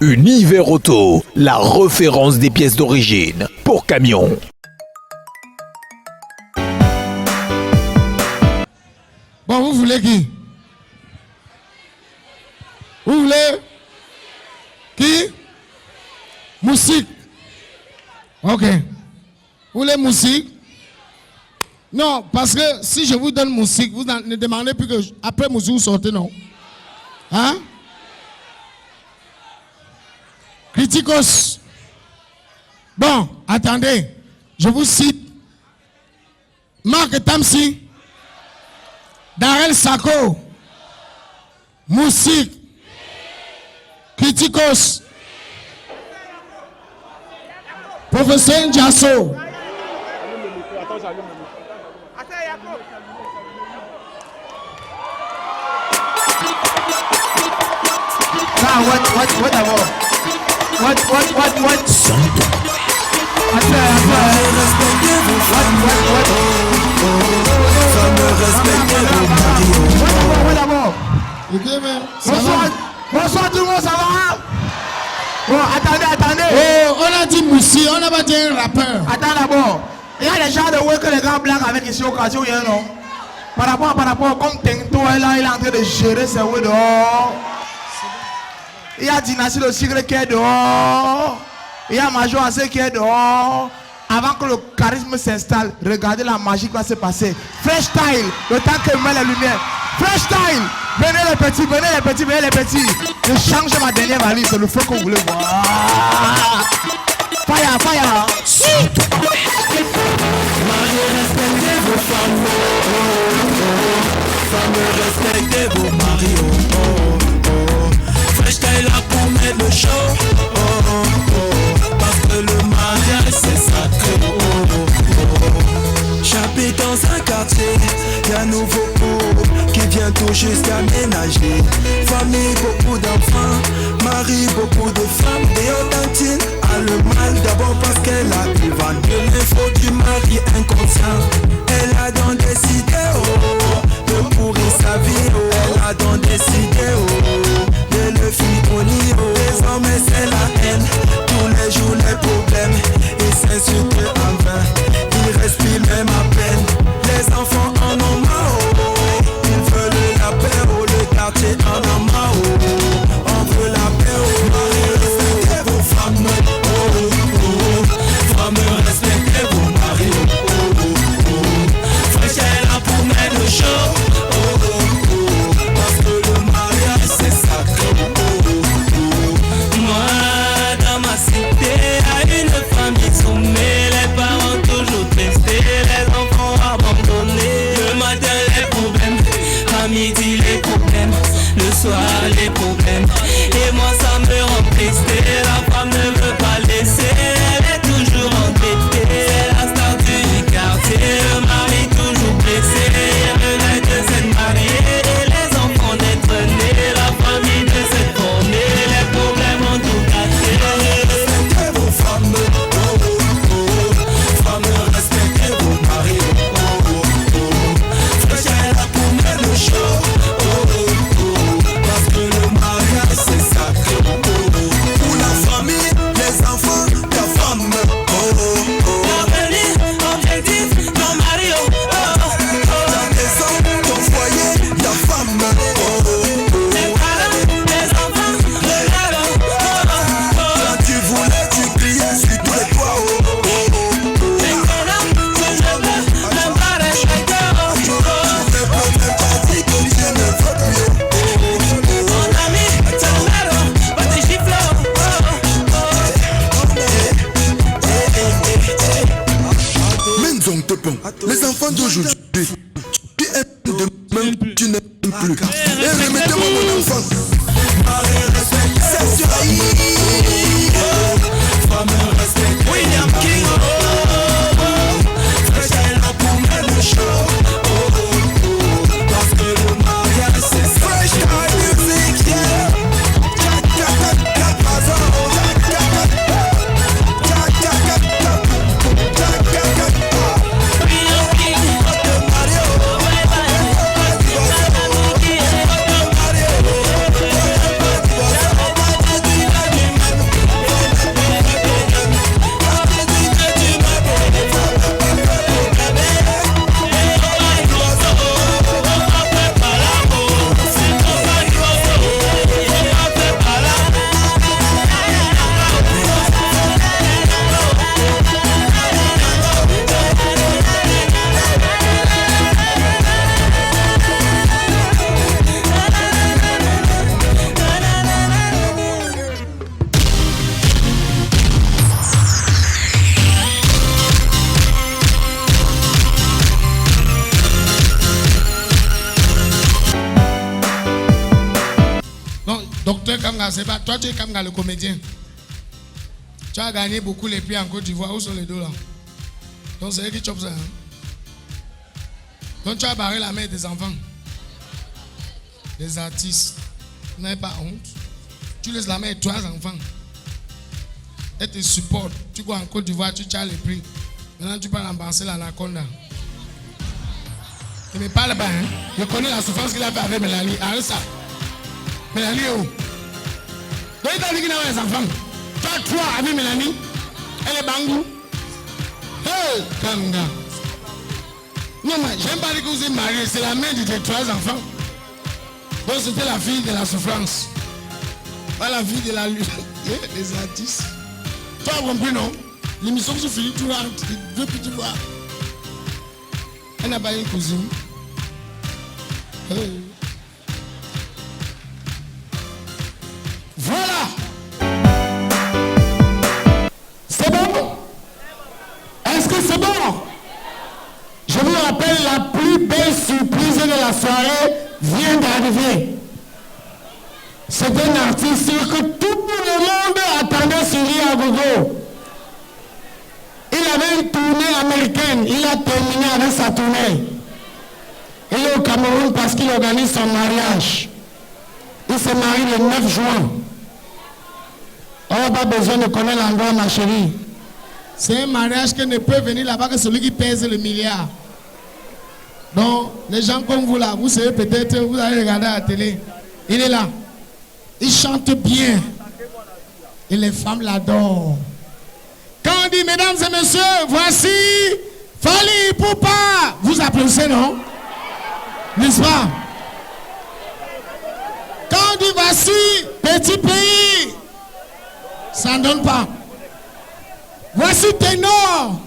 Univers Auto, la référence des pièces d'origine pour camions. Bon, vous voulez qui? Vous voulez qui? Musique. Ok. Vous voulez musique? Non, parce que si je vous donne musique, vous ne demandez plus que après musique vous sortez, non? Hein? Criticos. Bon, attendez. Je vous cite. Marc Tamsi. Darel Sako. Musique. Criticos. Professeur Ndiasso. What d'abord? What? Bonsoir tout le monde, ça va? Bon, attendez. Oh, on a dit Moussi, on n'a pas dit un rappeur. Attends d'abord. Il y a des gens de ouais que les gars blancs avec ici au quartier, non? Par rapport, comme Tento est là, il est en train de gérer ses ouais dehors. Il y a Dynastie le Sigre qui est dehors. Il y a Major Assez qui est dehors. Avant que le charisme s'installe, regardez la magie qui va se passer. Fresh style, le temps que met la lumière. Fresh style, venez les petits. Je change ma dernière valise, c'est le feu que vous voulez voir. Fire. Respectez vos femmes, respectez vos maris. Fresh style là pour mettre le show. Parce que le mariage c'est sacré. J'habite dans un quartier, y'a un nouveau couple qui vient tout juste d'aménager. Famille, beaucoup d'enfants, mari, beaucoup de femmes. Et Odantine a le mal d'abord parce qu'elle a pu vendre de l'info du mari inconscient. Elle a donc décidé de pourrir sa vie. Elle a donc décidé de le finir au niveau. Désormais c'est la haine, tous les jours les problèmes. Ils s'insultent en vain, ils respirent même à peine. Les enfants en ont marre, ils veulent la paix, le quartier en a marre. On veut la paix, respectez vos femmes, femmes respectez pas, c'est pas. Toi, tu es comme le comédien. Tu as gagné beaucoup les prix en Côte d'Ivoire. Où sont les deux là? Donc, c'est eux qui chopent ça. Hein? Donc, tu as barré la mère des enfants. Des artistes. Vous n'avez pas honte. Tu laisses la mère et 3 enfants. Elle te supporte. Tu vas en Côte d'Ivoire, tu as les prix. Maintenant, tu peux rembourser l'anaconda. Tu ne parles pas, hein? Je connais la souffrance qu'il a fait avec Mélanie. Arrête ça. Mélanie, oh. Donc, il t'a dit qu'il a des enfants. Tu as 3 avec Mélanie. Elle est bangou. Hey, Kanga. Non, mais j'aime pas dire que vous êtes mariés. C'est la mère de tes 3 enfants. Donc, c'était la fille de la souffrance. Pas la fille de la lutte. Les artistes. Tu as compris, non? L'émission se finit, tu vois, 2 petits voix. Elle n'a pas une cousine. Hey. Voilà. C'est bon? Est-ce que c'est bon? Je vous rappelle, la plus belle surprise de la soirée vient d'arriver. C'est un artiste que tout le monde attendait sur Ria Gogo. Il avait une tournée américaine. Il a terminé avec sa tournée. Il est au Cameroun parce qu'il organise son mariage. Il se marie le 9 juin. On n'a pas besoin de connaître l'endroit, ma chérie. C'est un mariage qui ne peut venir là-bas que celui qui pèse le milliard. Donc, les gens comme vous là, vous savez peut-être, vous allez regarder à la télé. Il est là. Il chante bien. Et les femmes l'adorent. Quand on dit, mesdames et messieurs, voici Fally Ipupa. Vous applaudissez, non? N'est-ce pas? Quand on dit, voici Petit Pays, ça ne donne pas. Voici Ténor.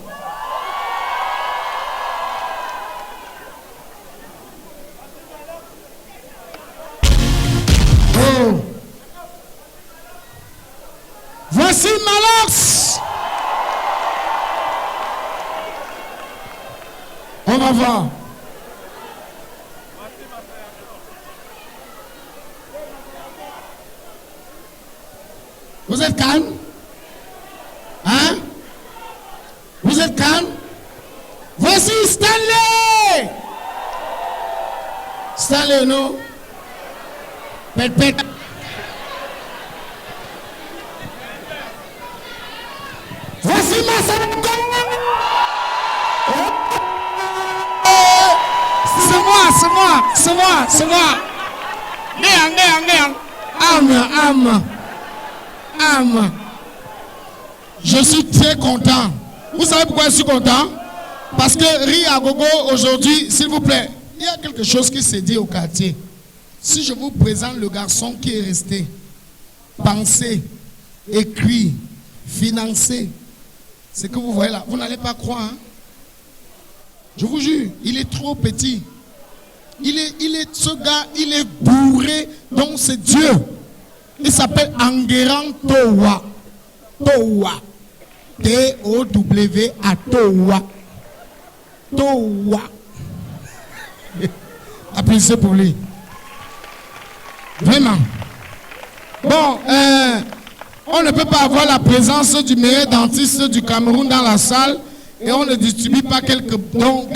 Oh. Voici Malox. On va voir. Vous êtes calme? Hein? Vous êtes calme? Voici Stanley! Stanley, non? Pète, pète. Voici Massarango! C'est moi. Âme. Je suis très content. Vous savez pourquoi je suis content? Parce que Ria Gogo aujourd'hui, s'il vous plaît, il y a quelque chose qui s'est dit au quartier. Si je vous présente le garçon qui est resté, pensé, écrit, financé, ce que vous voyez là, vous n'allez pas croire. Hein? Je vous jure, il est trop petit. Ce gars, il est bourré, donc c'est Dieu. Il s'appelle Enguerrand Towa. Towa. T-O-W-A. Towa. Towa. Applaudissez pour lui. Vraiment. Bon, on ne peut pas avoir la présence du meilleur dentiste du Cameroun dans la salle et on ne distribue pas quelques bons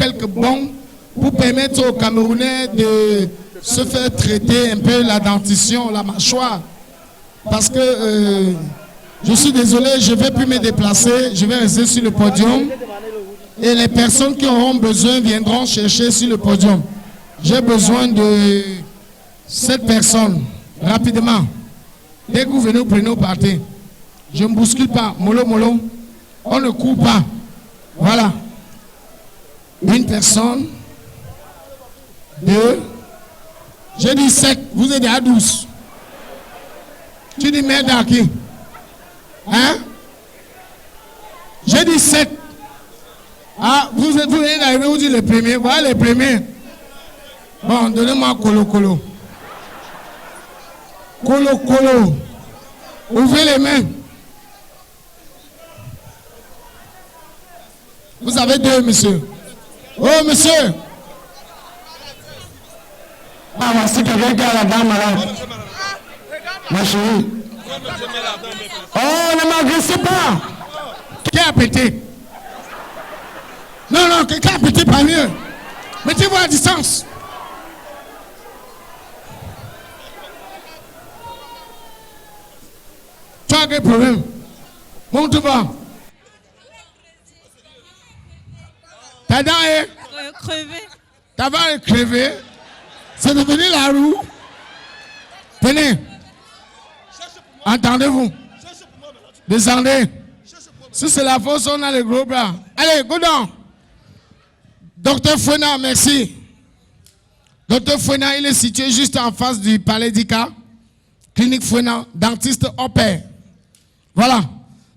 pour permettre aux Camerounais de se faire traiter un peu la dentition, la mâchoire. Parce que je suis désolé, je ne vais plus me déplacer, je vais rester sur le podium. Et les personnes qui auront besoin viendront chercher sur le podium. J'ai besoin de cette personne, rapidement. Dès que vous venez, vous prenez, vous partez. Je ne bouscule pas, mollo. On ne court pas. Voilà. Une personne. 2. J'ai dit 7. Vous êtes à 12. Tu dis merde à qui? Hein? J'ai dit 7. Ah, vous venez d'arriver, vous dites le premier. Voilà les premiers. Bon, donnez-moi Colo. Colo. Ouvrez les mains. Vous avez 2, monsieur. Oh, monsieur. Ah, voici quelqu'un qui a la dame là. Ma chérie. Oh, ne m'agressez pas. Qui a pété? Non, non, quelqu'un a pété pas mieux. Mettez-vous à distance. Tu as quel problème? Monte-toi. Ta dent est crevée. Ta dent est crevée. C'est devenu la roue. Tenez. Entendez-vous? Descendez. Si c'est la force, on a les gros bras. Allez, go down. Docteur Fouena, merci. Docteur Fouena, il est situé juste en face du Palais d'Ika. Clinique Fouena, dentiste opère. Voilà.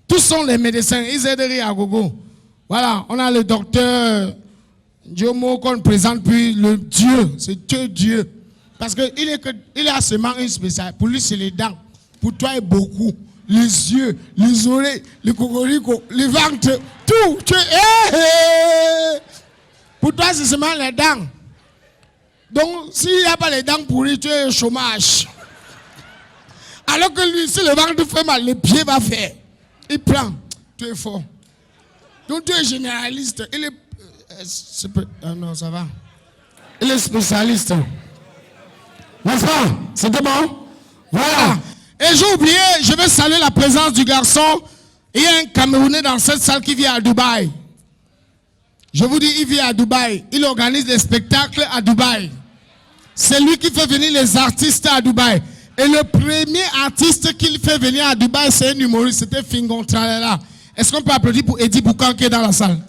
Tous sont les médecins. Ils aident à gogo. Voilà. On a le docteur Diomo qu'on ne présente plus. Le Dieu. C'est Dieu. Parce qu'il a seulement une spéciale. Pour lui, c'est les dents. Pour toi, il y a beaucoup. Les yeux, les oreilles, les cocoricots, les ventres, tout. Pour toi, c'est seulement les dents. Donc, s'il n'y a pas les dents pourries, tu es au chômage. Alors que lui, si le ventre fait mal, le pied va faire. Il prend. Tu es fort. Donc, tu es généraliste. Il est... non, ça va. Il est spécialiste. N'est-ce pas? C'était bon? Voilà. Et j'ai oublié, je vais saluer la présence du garçon. Il y a un Camerounais dans cette salle qui vit à Dubaï. Je vous dis, il vit à Dubaï. Il organise des spectacles à Dubaï. C'est lui qui fait venir les artistes à Dubaï. Et le premier artiste qu'il fait venir à Dubaï, c'est un humoriste. C'était Fingon Tralala. Est-ce qu'on peut applaudir pour Eddie Boucan qui est dans la salle?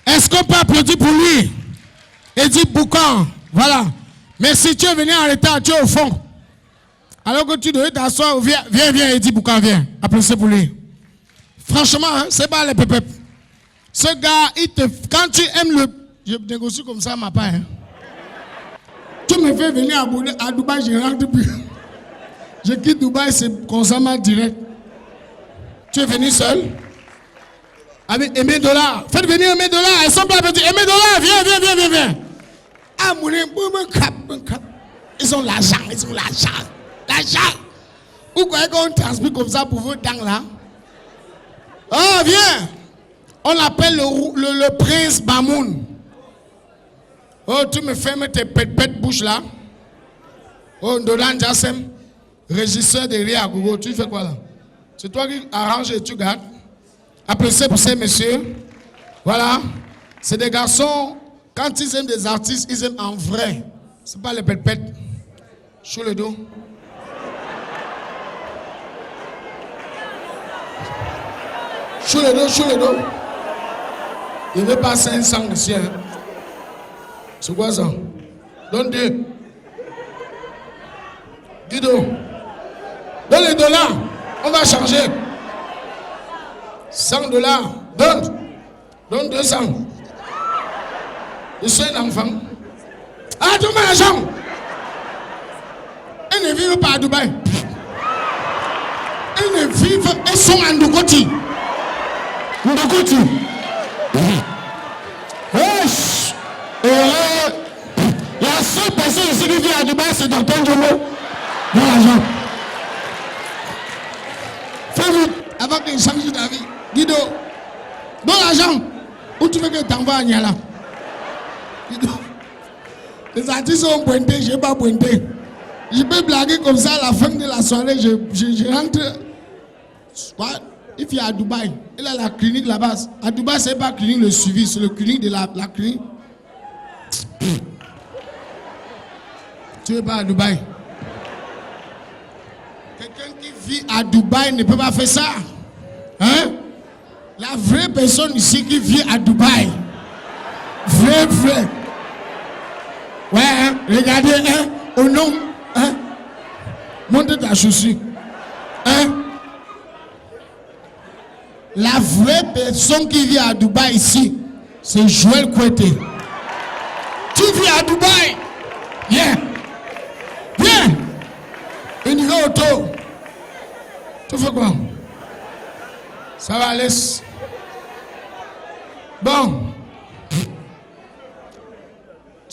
Est-ce qu'on peut applaudir pour lui? Eddie Boucan. Voilà. Mais si tu es venu en retard, tu es au fond. Alors que tu devais t'asseoir, viens, Eddie Boucan, viens. Applaudissez pour lui. Franchement, hein, c'est pas les pépés. Ce gars, quand tu aimes le... Je négocie comme ça, ma part. Hein. Tu me fais venir à Dubaï, je rentre plus. Je quitte Dubaï, c'est constamment direct. Tu es venu seul? Avec Aimé Dollar. Faites venir Aimé Dollar. Elles sont pas petites. Aimé Dollar, viens. Ah, mon cap. Ils ont l'argent. L'argent. Vous croyez qu'on transmet comme ça pour vos dents là? Oh, viens. On l'appelle le prince Bamoun. Oh, tu me fermes tes pètes bouches là. Oh, Dolan Jassem, régisseur de Ria Gogo, tu fais quoi là? C'est toi qui arranges et tu gardes. Applaudissez pour ces messieurs. Voilà. C'est des garçons, quand ils aiment des artistes, ils aiment en vrai. C'est pas les pètes. Sur le dos. Sur le dos. Il ne veut pas 500 ici. Hein. C'est quoi ça? Donne 2. Guido. Donne les dollars. On va changer. 100 dollars. Donne 200. Je suis un enfant. Ah, tout mon argent. Ils ne vivent pas à Dubaï. Ils sont en Ndokoti. Wesh. La seule personne ici qui vit à Dubaï, c'est Dr. Jomo. Dans l'argent. Fais vite, avant qu'il change ta vie. Guido, dans l'argent. Où tu veux que t'envoies à Niala? Guido. Les artistes ont pointé, je n'ai pas pointé. Je peux blaguer comme ça à la fin de la soirée. Je rentre. Il vit à Dubaï. Il a la clinique là-bas. À Dubaï, ce n'est pas la clinique le suivi, c'est le clinique de la clinique. Tu n'es pas à Dubaï. Quelqu'un qui vit à Dubaï ne peut pas faire ça. Hein? La vraie personne ici qui vit à Dubaï. Vrai. Ouais, hein? Regardez, hein? Au nom, hein? Montre ta chaussure. Hein? La vraie personne qui vit à Dubaï ici, c'est Joël Kouete. Tu vis à Dubaï? Viens. Une niveau auto. Tu fais quoi? Ça va, laisse. Bon.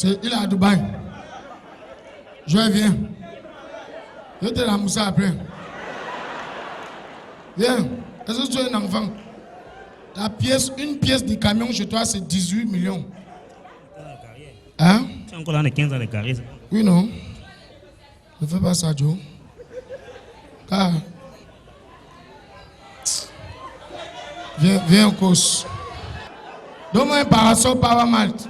Il est à Dubaï. Joël, viens. Je te ramène ça après. Viens. Est-ce que tu es un enfant? Une pièce de camion chez toi, c'est 18 millions. Hein? Tu as encore dans les 15 ans de carré. Oui, non. Ne fais pas ça, Joe. Car... Viens en cause. Donne-moi un parasol par Malte.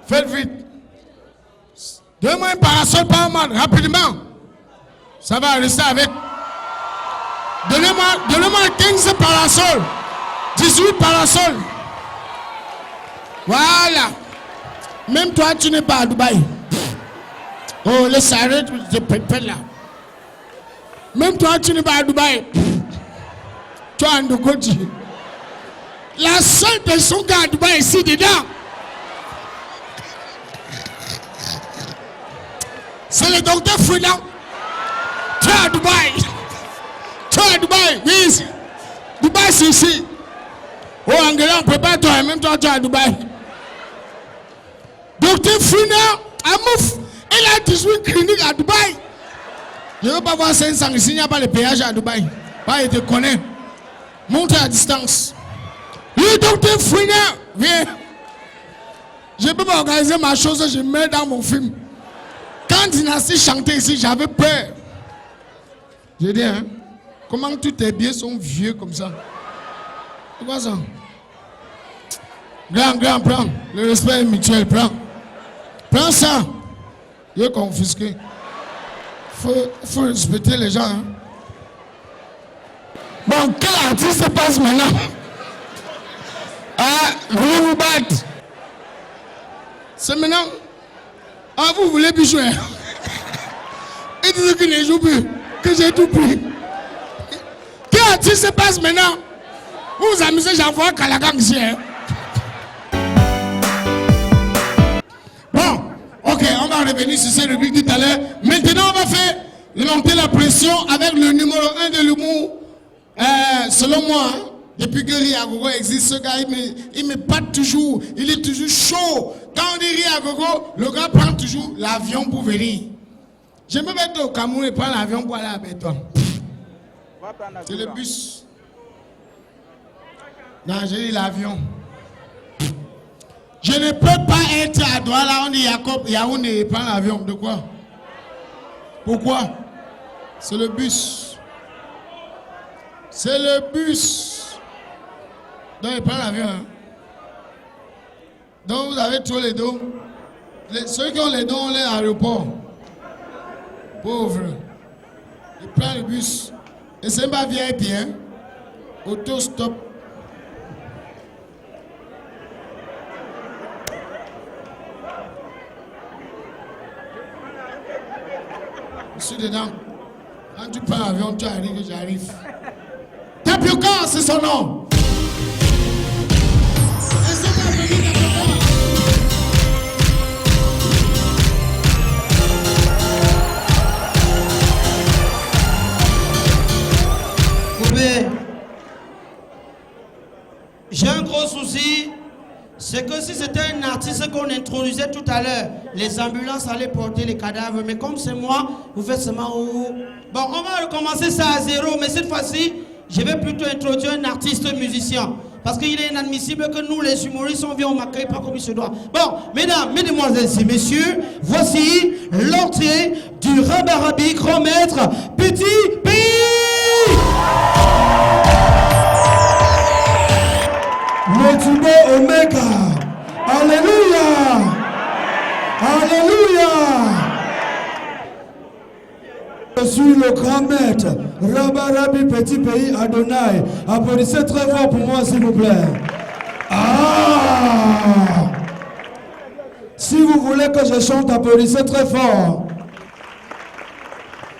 Faites vite. Donne-moi un parasol par Malte, rapidement. Ça va rester avec. Donnez-moi 15 parasols. 18 parasols. Voilà. Même toi, tu n'es pas à Dubaï. Oh, laisse arrêter de pépé là. Même toi, tu n'es pas à Dubaï. Toi, Ndokoti. La seule personne qui est à Dubaï ici dedans, c'est le docteur Fouinan. Tu es à Dubaï. Tu es à Dubaï. Oui. Dubaï, c'est ici. Oh, Anglais, prépare-toi. Même toi, tu es à Dubaï. Docteur Fouinan, Amouf, il a 18 cliniques à Dubaï. Je ne veux pas voir 500 ici. Il n'y a pas de péage à Dubaï. Pas, il te connaît. Monte à distance. Le docteur Fouinan, viens. Je ne peux pas organiser ma chose, je mets dans mon film. Quand Dynastie chantait ici, j'avais peur. Je dis, hein, comment tous tes biais sont vieux comme ça? C'est quoi ça? Grand, prends. Le respect est mutuel, prends. Prends ça. Il est confisqué. Faut respecter les gens. Hein. Bon, quel artiste se passe maintenant? Ah, voulez vous battre? C'est maintenant. Ah, vous voulez plus jouer? Il dit qu'il ne joue plus, que j'ai tout pris. Quel artiste se passe maintenant? Vous vous amusez, j'envoie Kalagang ici. Hein? Bon, ok, on va revenir sur cette rubrique tout à l'heure. Maintenant, on va faire monter la pression avec le numéro 1 de l'humour. Selon moi, hein, depuis que Ria Gogo existe, ce gars, il me batte toujours. Il est toujours chaud. Quand on dit Ria Gogo, le gars prend toujours l'avion pour venir. Je me mets au Cameroun et prends l'avion pour aller à Béton. C'est le bus. Non, j'ai dit l'avion. Je ne peux pas être à Douala, on dit Jacob, Yaoundé et prendre l'avion. De quoi? Pourquoi? C'est le bus. C'est le bus. Donc il prend l'avion. Hein. Donc vous avez tous les dos. Ceux qui ont les dos, on les à l'aéroport. Pauvre. Il prend le bus. Et c'est pas VIP, hein. Auto-stop. Je suis dedans. Quand tu prends l'avion, tu arrives, j'arrive. Tapioca, c'est son nom. J'ai un gros souci, c'est que si c'était un artiste qu'on introduisait tout à l'heure, les ambulances allaient porter les cadavres, mais comme c'est moi, vous faites seulement où? Bon, on va recommencer ça à zéro, mais cette fois-ci, je vais plutôt introduire un artiste musicien. Parce qu'il est inadmissible que nous, les humoristes, on vient au Macaï pas comme il se doit. Bon, mesdames, mesdemoiselles et messieurs, voici l'entrée du Rabarabi grand maître Petit Pays. Le Tubo Omega. Alléluia. Alléluia. Je suis le grand maître Rabarabi Petit Pays Adonai. Applaudissez très fort pour moi s'il vous plaît. Ah! Si vous voulez que je chante, applaudissez très fort.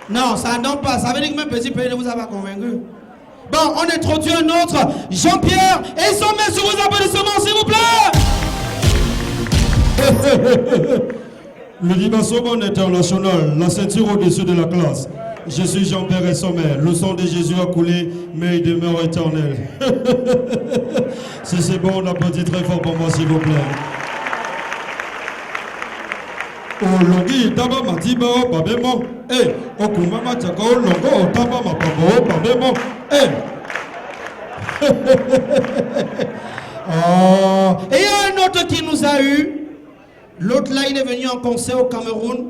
Non, ça ne donne pas. Ça veut dire que même Petit Pays ne vous a pas convaincu. Bon, on introduit un autre, Jean-Pierre, et son maître sur vos applaudissements, s'il vous plaît. Le Divasoban international, la ceinture au-dessus de la classe. Je suis Jean-Pierre et Sommet. Le sang de Jésus a coulé, mais il demeure éternel. Si c'est bon, on applaudit très fort pour moi, s'il vous plaît. Olongi taba matiba o babemo. Eh, okumama tchaka o longo o taba mapabo o babemo. Eh. Oh. Et il y a un autre qui nous a eu. L'autre là, il est venu en concert au Cameroun.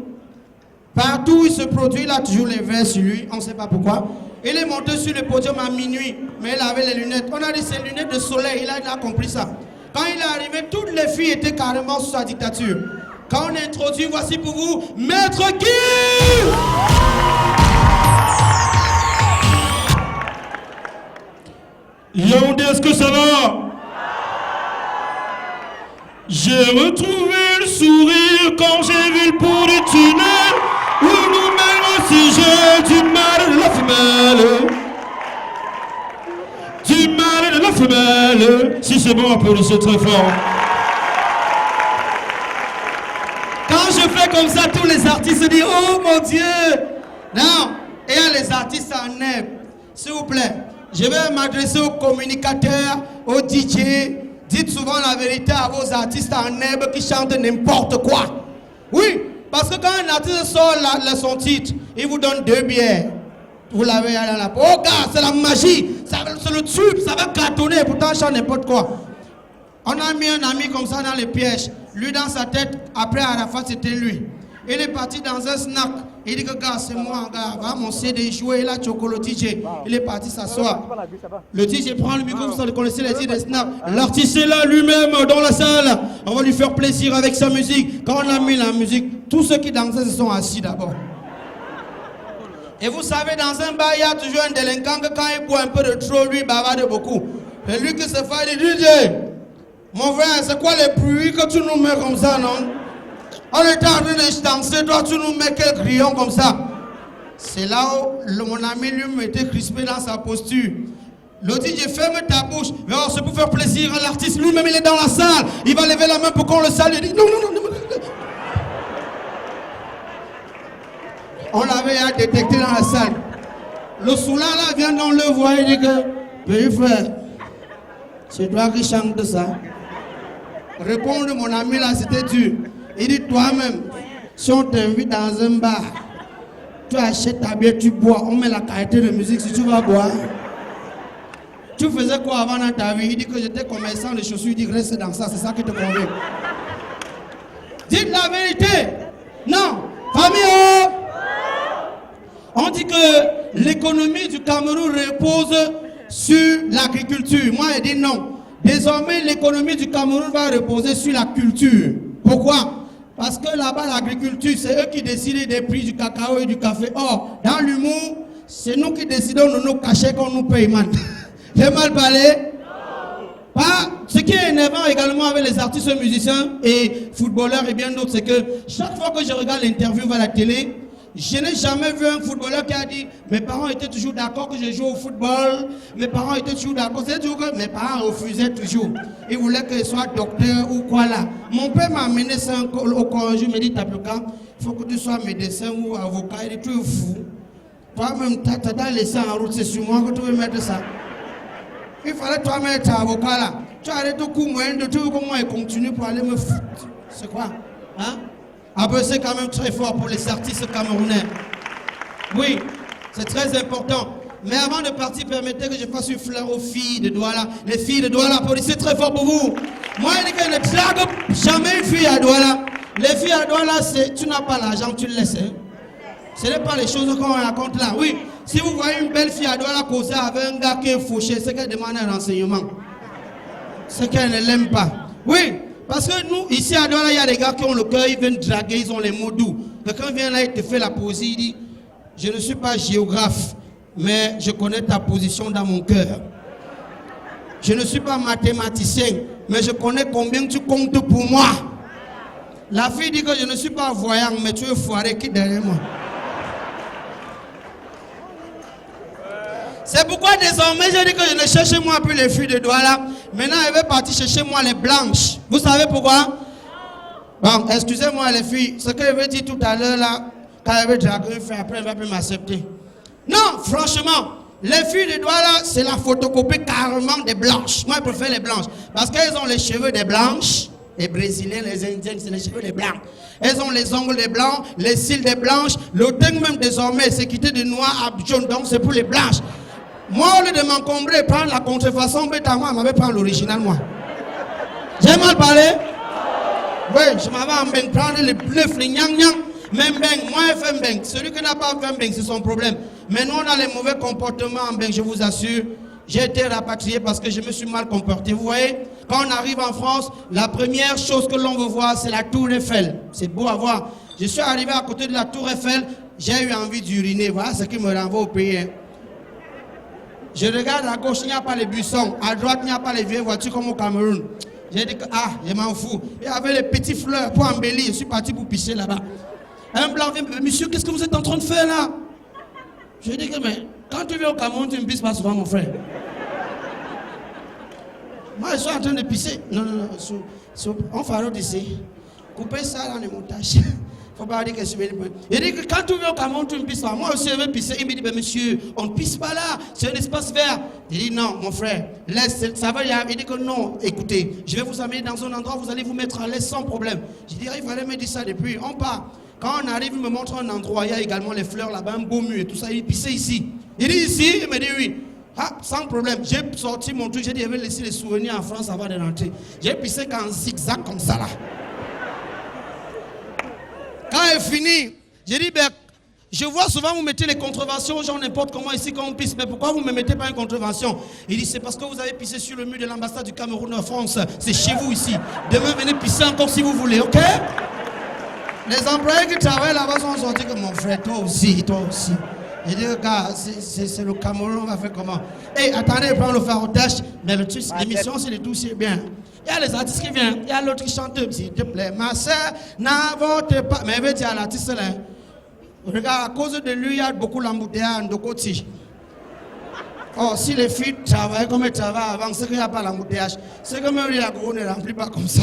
Partout où il se produit, il a toujours les verres sur lui. On ne sait pas pourquoi. Il est monté sur le podium à minuit, mais il avait les lunettes. On a dit c'est lunettes de soleil. Il a compris ça. Quand il est arrivé, toutes les filles étaient carrément sous sa dictature. Quand on introduit, voici pour vous, Maître Guy. Yaoundé, est-ce que ça va? J'ai retrouvé le sourire quand j'ai vu le pont du tunnel où nous mène aussi j'ai du mal de la femelle. Du mal de la femelle. Si c'est bon, applaudissez très fort. Quand je fais comme ça, tous les artistes se disent oh mon Dieu. Non, et il y a les artistes en neb. S'il vous plaît, je vais m'adresser aux communicateurs, aux DJ. Dites souvent la vérité à vos artistes en herbe qui chantent n'importe quoi. Oui, parce que quand un artiste sort son titre, il vous donne 2 bières. Vous l'avez dans la peau. Oh gars, c'est la magie. C'est le tube, ça va cartonner. Pourtant, il chante n'importe quoi. On a mis un ami comme ça dans les pièges. Lui, dans sa tête, après Arafat, c'était lui. Il est parti dans un snack. Il dit que gars, c'est moi, gars. Va mon CD jouer. Il a choqué le DJ. Il est parti s'asseoir. Le DJ prend le micro, vous connaissez les idées des snacks. L'artiste est là lui-même dans la salle. On va lui faire plaisir avec sa musique. Quand on a mis la musique, tous ceux qui dansaient se sont assis d'abord. Et vous savez, dans un bar, il y a toujours un délinquant que quand il boit un peu de trop, lui bavarde beaucoup. C'est lui qui se fait, il dit DJ, mon frère, c'est quoi les bruits que tu nous mets comme ça, non? On était en train de danser, toi tu nous mets quelques grillons comme ça. C'est là où mon ami lui était crispé dans sa posture. Le DJ ferme ta bouche. Oh, c'est pour faire plaisir à l'artiste. Lui-même il est dans la salle. Il va lever la main pour qu'on le salue. Il dit non, non, non, non. On l'avait détecté dans la salle. Le soulard là vient dans le voir. Il dit que, petit frère, c'est toi qui chante ça. Répondre mon ami là, c'était dur. Il dit toi-même, si on t'invite dans un bar, tu achètes ta bière, tu bois, on met la qualité de musique si tu vas boire. Tu faisais quoi avant dans ta vie? Il dit que j'étais commerçant de chaussures, il dit reste dans ça, c'est ça qui te convient. Dites la vérité. Non, famille. On dit que l'économie du Cameroun repose sur l'agriculture. Moi, je dis non. Désormais, l'économie du Cameroun va reposer sur la culture. Pourquoi? Parce que là-bas, l'agriculture, c'est eux qui décident des prix du cacao et du café. Or, dans l'humour, c'est nous qui décidons de nos cachets qu'on nous paye, man. J'ai mal parlé? Pas. Ce qui est énervant également avec les artistes musiciens et footballeurs et bien d'autres, c'est que chaque fois que je regarde l'interview à la télé, je n'ai jamais vu un footballeur qui a dit mes parents étaient toujours d'accord que je joue au football, mes parents étaient toujours d'accord. C'est toujours que mes parents refusaient toujours. Ils voulaient que je sois docteur ou quoi là. Mon père m'a amené ça au collège, il m'a dit Tapioca, il faut que tu sois médecin ou avocat. Il dit tu es fou. Toi-même, tu as laissé en route, c'est sur moi que tu veux mettre ça. Il fallait toi-même être avocat là. Tu arrêtes au coup moyen de tout comment il continue pour aller me foutre. C'est quoi? Hein? Après, c'est quand même très fort pour les artistes camerounais. Oui, c'est très important. Mais avant de partir, permettez que je fasse une fleur aux filles de Douala. Les filles de Douala, applaudissez très fort pour vous. Moi, je dis que je ne drague jamais une fille à Douala. Les filles à Douala, c'est tu n'as pas l'argent, tu le laisses. Hein? Ce n'est pas les choses qu'on raconte là. Oui, si vous voyez une belle fille à Douala causer avec un gars qui est fauché, c'est qu'elle demande un renseignement. C'est qu'elle ne l'aime pas. Oui. Parce que nous, ici à Douala, il y a des gars qui ont le cœur, ils viennent draguer, ils ont les mots doux. Quelqu'un vient là, il te fait la poésie, il dit je ne suis pas géographe, mais je connais ta position dans mon cœur. Je ne suis pas mathématicien, mais je connais combien tu comptes pour moi. La fille dit que je ne suis pas voyant, mais tu es foiré, qui derrière moi? C'est pourquoi désormais je dis que je ne cherche moi plus les filles de Douala. Maintenant elle veut partir chercher moi les blanches. Vous savez pourquoi? Bon, excusez-moi les filles. Ce que je veux dire tout à l'heure là, quand elle veut draguer une fille, après elle va plus m'accepter. Non, franchement, les filles de Douala, c'est la photocopie carrément des blanches. Moi je préfère les blanches. Parce qu'elles ont les cheveux des blanches Les Brésiliens, les Indiens, c'est les cheveux des blancs. Elles ont les ongles des blancs, les cils des blanches. Le teint même désormais, c'est quitté de noir à jaune, donc c'est pour les blanches. Moi, au lieu de m'encombrer, prendre la contrefaçon, moi, m'avait pris l'original, moi. J'ai mal parlé? Oui, je m'avais prendre les bluffs, les nyang-nyang. Même beng, moi, fait beng. Celui qui n'a pas fait beng, c'est son problème. Mais nous, on a les mauvais comportements en beng, je vous assure. J'ai été rapatrié parce que je me suis mal comporté. Vous voyez, quand on arrive en France, la première chose que l'on veut voir, c'est la tour Eiffel. C'est beau à voir. Je suis arrivé à côté de la tour Eiffel, j'ai eu envie d'uriner. Voilà ce qui me renvoie au pays. Je regarde à gauche, il n'y a pas les buissons. À droite, il n'y a pas les vieilles voitures comme au Cameroun. J'ai dit que, je m'en fous. Il y avait les petites fleurs pour embellir. Je suis parti pour pisser là-bas. Un blanc vient, monsieur, qu'est-ce que vous êtes en train de faire là? Je dis que, mais quand tu viens au Cameroun, tu ne pisses pas souvent, mon frère. Moi, je suis en train de pisser. Non, on fera d'ici. Coupez ça dans le montage. Il ne faut pas dire que je vais le point. Il dit que quand tu viens au Cameroun, tu ne pisses pas. Moi aussi, je veux pisser. Il me dit, mais monsieur, on ne pisse pas là. C'est un espace vert. Il dit, non, mon frère, laisse, ça va y aller. Il dit que non, écoutez, je vais vous amener dans un endroit où vous allez vous mettre à l'aise sans problème. Je dis, il fallait me dire ça depuis. On part. Quand on arrive, il me montre un endroit. Il y a également les fleurs là-bas, un beau mur et tout ça. Il dit, pissez ici. Il dit, ici. Il me dit, oui. Sans problème. J'ai sorti mon truc. J'ai dit, je vais laisser les souvenirs en France avant de rentrer. J'ai pissé qu'en zigzag comme ça là. Quand elle est finie, j'ai dit, ben, je vois souvent vous mettez les contraventions aux gens n'importe comment ici quand on pisse. Mais pourquoi vous ne me mettez pas une contravention? Il dit, c'est parce que vous avez pissé sur le mur de l'ambassade du Cameroun en France. C'est chez vous ici. Demain, venez pisser encore si vous voulez, ok? Les employés qui travaillent là-bas sont sortis comme mon frère, toi aussi, toi aussi. Il dit, regarde, c'est le Cameroun, on va faire comment? Et attendez, prends le farotage. Mais l'émission, c'est le tout, c'est bien. Il y a les artistes qui viennent, il y a l'autre qui chante, s'il te plaît, ma soeur, n'invente pas. Mais il veut dire à l'artiste là, regarde, à cause de lui, il y a beaucoup d'embouteillage de côté. Oh, si les filles travaillent comme elles travaillent avant, c'est qu'il n'y a pas l'embouteillage. C'est comme la gros ne remplit pas comme ça.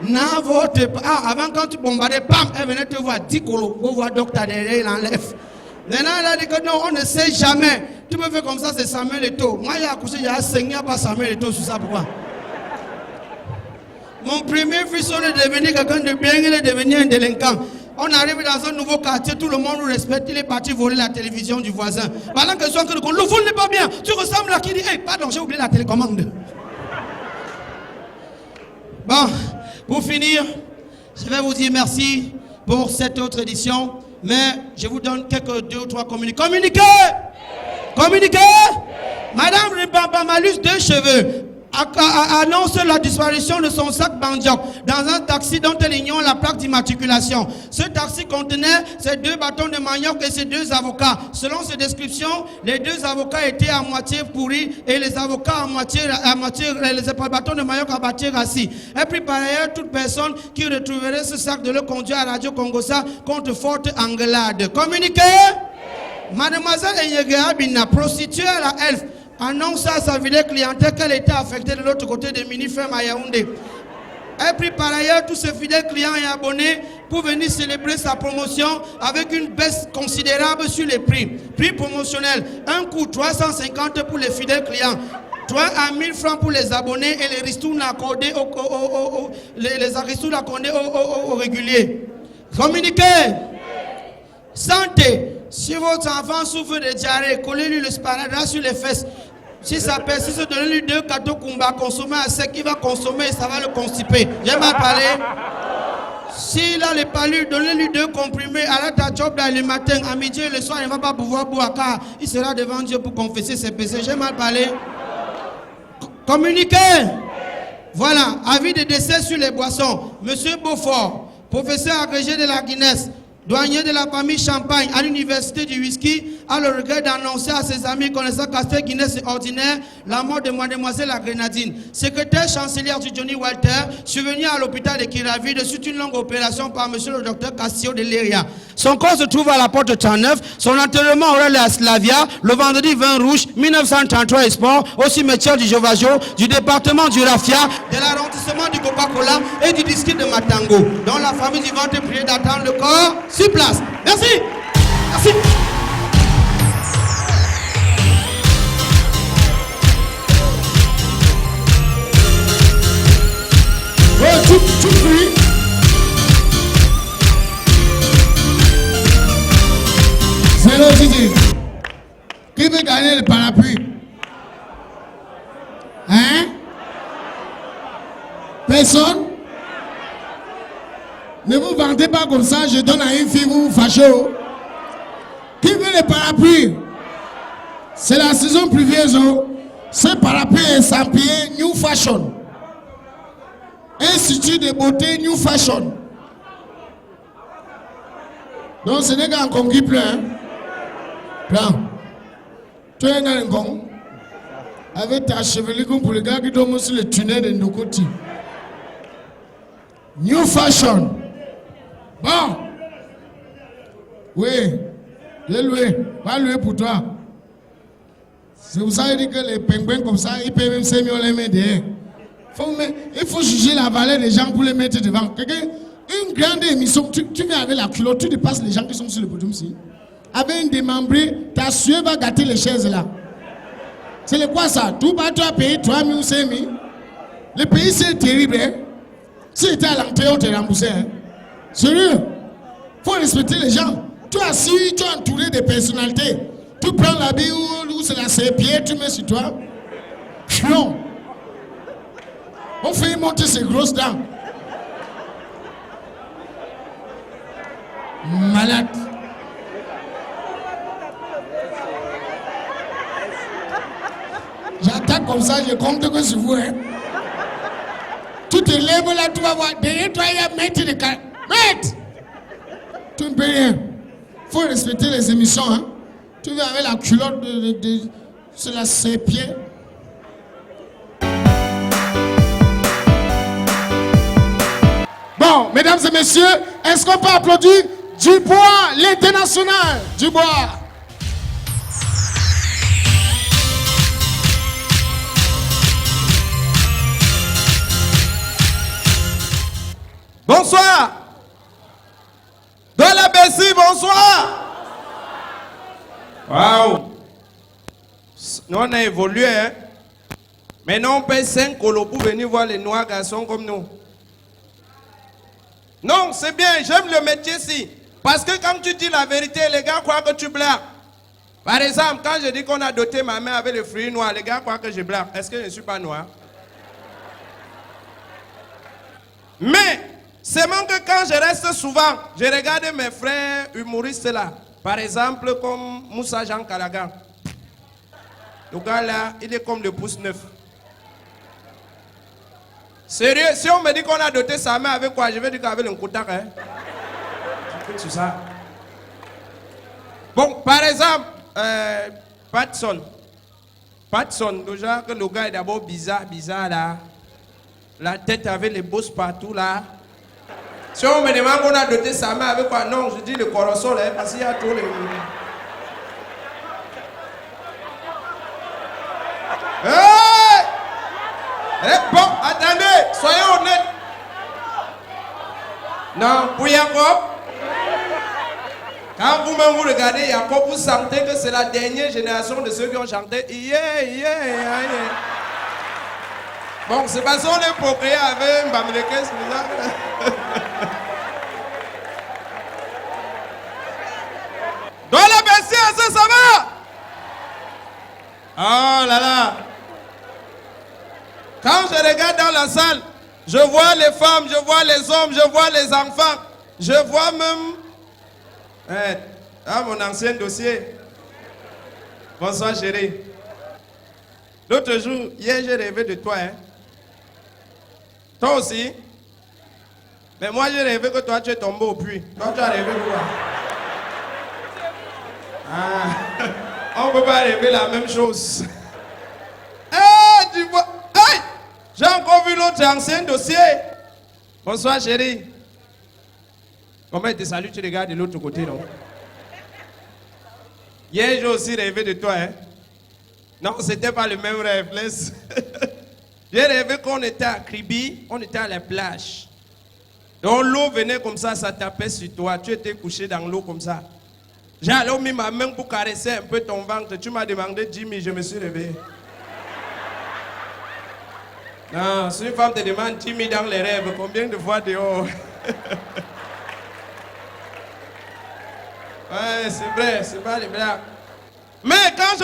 N'invente pas. Avant, quand tu bombardais, bam, elle venait te voir 10 colos. Vous voyez, docteur derrière, il enlève. Maintenant, elle a dit que non, on ne sait jamais. Tu me fais comme ça, c'est Samuel Eto'o. Moi, il y a accouché, il y a 5 ans, il n'y a pas Samuel Eto'o sur ça. Pourquoi? Mon premier fils, on est devenu quelqu'un de bien, il est devenu un délinquant. On arrive dans un nouveau quartier, tout le monde nous respecte. Il est parti voler la télévision du voisin. Pendant que le vol n'est pas bien. Tu ressembles à qui dit, hey, pardon, j'ai oublié la télécommande. Bon, pour finir, je vais vous dire merci pour cette autre édition. Mais je vous donne quelques 2 ou 3 communiqués. Communiquez! Communiquez! Madame Ribamba-Malus, 2 cheveux, annonce la disparition de son sac Bandiok dans un taxi dont elle ignore la plaque d'immatriculation. Ce taxi contenait ces 2 bâtons de manioc et ces 2 avocats. Selon ces descriptions, les 2 avocats étaient à moitié pourris et les avocats à moitié les bâtons de manioc à moitié rassis. Et puis par ailleurs, toute personne qui retrouverait ce sac de le conduire à Radio Congossa contre forte engueulade. Communiqué. Mademoiselle Enyegea Bina, prostituée à la Elf, annonce à sa fidèle clientèle qu'elle était affectée de l'autre côté de Mini-Ferme à Yaoundé. Elle prie par ailleurs tous ses fidèles clients et abonnés pour venir célébrer sa promotion avec une baisse considérable sur les prix. Prix promotionnel, un coût 350 pour les fidèles clients, 3 à 1000 francs pour les abonnés et les ristournes accordées aux réguliers. Communiquez. Santé. Si votre enfant souffre de diarrhée, collez-lui le sparadrap sur les fesses. Si ça persiste, donnez-lui 2 gâteaux Kumba consommés à sec, il va consommer et ça va le constiper. J'ai mal parlé. S'il a les palus, donnez-lui 2 comprimés. Arrête à job là le matin, à midi et le soir, il ne va pas pouvoir boire car il sera devant Dieu pour confesser ses péchés. J'ai mal parlé. Communiquez. Voilà, avis de décès sur les boissons. Monsieur Beaufort, professeur agrégé de la Guinness, douanier de la famille Champagne à l'université du whisky, a le regret d'annoncer à ses amis connaissant Castel Guinness et ordinaire la mort de mademoiselle la Grenadine, secrétaire chancelière du Johnny Walter, survenue à l'hôpital de Kiravide suite une longue opération par monsieur le docteur Cassio de Léria. Son corps se trouve à la porte 39, son enterrement aura lieu à Slavia le vendredi 20 rouge 1933 et sport au cimetière du Jovajo, du département du Rafia, de l'arrondissement du Coca-Cola et du district de Matango, dont la famille vivante est priée d'attendre le corps sur place. Merci. Merci. Ouais, le parapluie? Hein? Personne? Ne vous vantez pas comme ça, je donne à une fille, vous vous fâchez. Qui veut le parapluie? C'est la saison pluvieuse. Ce parapluie est estampillé New Fashion. Institut de beauté New Fashion. Donc ce n'est qu'un con qui pleut. Hein? Prends. Tu es un con. Avec ta chevelure comme pour les gars qui dorment sur le tunnel de Ndokoti. New Fashion. Bon. Oui. J'ai loué. Pas loué pour toi. C'est pour ça que je dis que les pingouins comme ça, ils peuvent même s'aimer les mains derrière. Il faut juger la valeur des gens pour les mettre devant. Une grande émission, tu viens avec la culotte, tu dépasses les gens qui sont sur le podium ici. Avec une démembrée, ta sueur va gâter les chaises là. C'est le quoi ça? Tout bas, tu as payé 3 000 ou 5 000. Le pays c'est terrible. Hein? Si tu étais à l'entrée, on te remboursait. Hein? Sérieux? Il faut respecter les gens. Tu es assis, tu es entouré de personnalités. Tu prends la bille ou c'est la serpillère, tu mets sur toi. Non. On fait monter ses grosses dents. Malade. J'attaque comme ça, je compte que c'est vous. Hein. Tu te lèves là, tu vas voir. Derrière toi, il y a maître de caractère. Maître! Tu ne peux rien. Il faut respecter les émissions. Hein. Tu viens avec la culotte sur la serpillère. Bon, mesdames et messieurs, est-ce qu'on peut applaudir Dubois, l'international? Dubois. Bonsoir. Dans la Bessie, bonsoir. Waouh. Nous on a évolué, hein. Maintenant on paye 5 colos pour venir voir les noirs garçons comme nous. Non, c'est bien, j'aime le métier-ci. Parce que quand tu dis la vérité, les gars croient que tu blagues. Par exemple, quand je dis qu'on a doté ma mère avec les fruits noirs, les gars croient que je blague. Est-ce que je ne suis pas noir? Mais, c'est même que quand je reste souvent, je regarde mes frères humoristes là. Par exemple, comme Moussa Jean Calagan. Le gars là, il est comme le pouce neuf. Sérieux, si on me dit qu'on a doté sa mère avec quoi, je vais dire qu'avec un couteau, hein. C'est ça. Bon, par exemple, Patson. Patson, déjà que le gars est d'abord bizarre là. La tête avec les bosses partout là. Si on me demande qu'on a doté sa mère avec quoi, non, je dis le corosol, hein, parce qu'il y a trop les... Hey! Bon, attendez, soyons honnêtes. Non, pour Jacob, quand vous-même vous regardez Jacob, vous sentez que c'est la dernière génération de ceux qui ont chanté. Bon, c'est parce qu'on est procréé avec Mbamileke, c'est ça. Dans la Bessie, ça va? Oh là là. Quand je regarde dans la salle, je vois les femmes, je vois les hommes, je vois les enfants. Je vois même... mon ancien dossier. Bonsoir chérie. L'autre jour, hier j'ai rêvé de toi. Hein. Toi aussi. Mais moi j'ai rêvé que toi tu es tombé au puits. Toi tu as rêvé quoi? On ne peut pas rêver la même chose. Tu vois... J'ai encore vu l'autre ancien dossier. Bonsoir chérie. Comment il te salue, tu regardes de l'autre côté, non? Hier, j'ai aussi rêvé de toi, hein? Non, c'était pas le même rêve, laisse. J'ai rêvé qu'on était à Kribi, on était à la plage. Donc l'eau venait comme ça tapait sur toi. Tu étais couché dans l'eau comme ça. J'ai alors mis ma main pour caresser un peu ton ventre. Tu m'as demandé 10 000, je me suis réveillé. Non, si une femme te demande 10 000 dans les rêves, combien de fois dehors? Ouais, c'est vrai, c'est pas les blagues. Mais quand je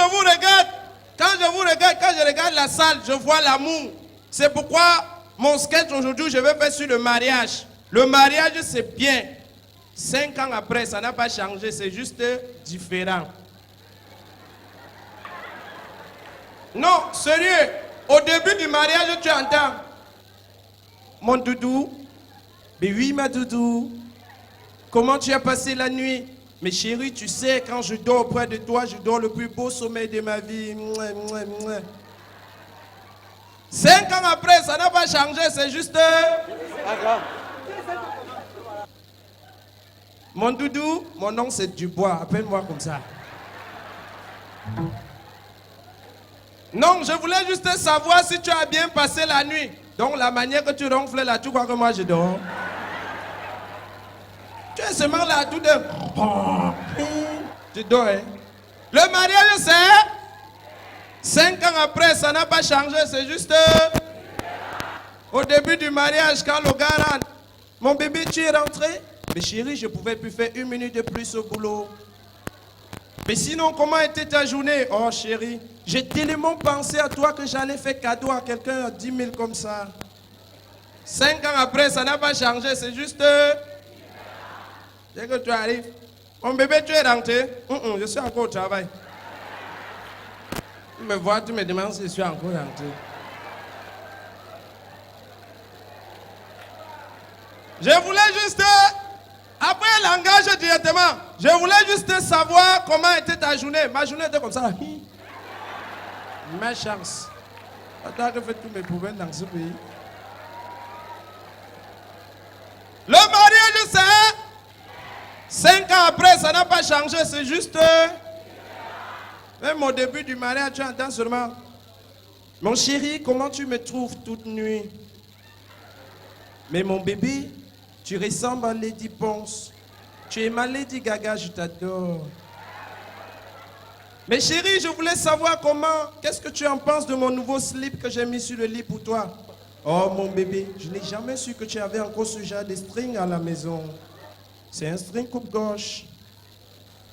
regarde la salle, je vois l'amour. C'est pourquoi mon sketch aujourd'hui, je vais faire sur le mariage. Le mariage, c'est bien. 5 ans après, ça n'a pas changé, c'est juste différent. Non, sérieux. Au début du mariage, tu entends. Mon doudou. Mais oui, ma doudou. Comment tu as passé la nuit? Mais chérie, tu sais, quand je dors auprès de toi, je dors le plus beau sommeil de ma vie. 5 ans après, ça n'a pas changé, c'est juste... Mon doudou, mon nom c'est Dubois, appelle-moi comme ça. Non, je voulais juste savoir si tu as bien passé la nuit. Donc la manière que tu ronfles là, tu crois que moi je dors? Tu es seulement là, tout de... Tu dors, hein? Le mariage, c'est... 5 ans après, ça n'a pas changé, c'est juste... Au début du mariage, quand le gars rentre, mon bébé, tu es rentré? Mais chérie, je pouvais plus faire 1 minute de plus au boulot. Mais sinon, comment était ta journée? Oh chérie, j'ai tellement pensé à toi que j'allais faire cadeau à quelqu'un à 10 000 comme ça. 5 ans après, ça n'a pas changé, c'est juste... Dès que tu arrives, mon bébé, tu es rentré? Je suis encore au travail. Tu me vois, tu me demandes si je suis encore rentré. Je voulais juste... Après le langage directement, je voulais juste savoir comment était ta journée. Ma journée était comme ça. Ma chance. Attends que je fais tous mes problèmes dans ce pays. Le mariage, c'est... 5 ans après, ça n'a pas changé, c'est juste... Même au début du mariage, tu entends seulement... Mon chéri, comment tu me trouves toute nuit? Mais mon bébé... Tu ressembles à Lady Ponce. Tu es ma Lady Gaga, je t'adore. Mais chérie, je voulais savoir comment... Qu'est-ce que tu en penses de mon nouveau slip que j'ai mis sur le lit pour toi? Oh mon bébé, je n'ai jamais su que tu avais encore ce genre de string à la maison. C'est un string coupe-gorge.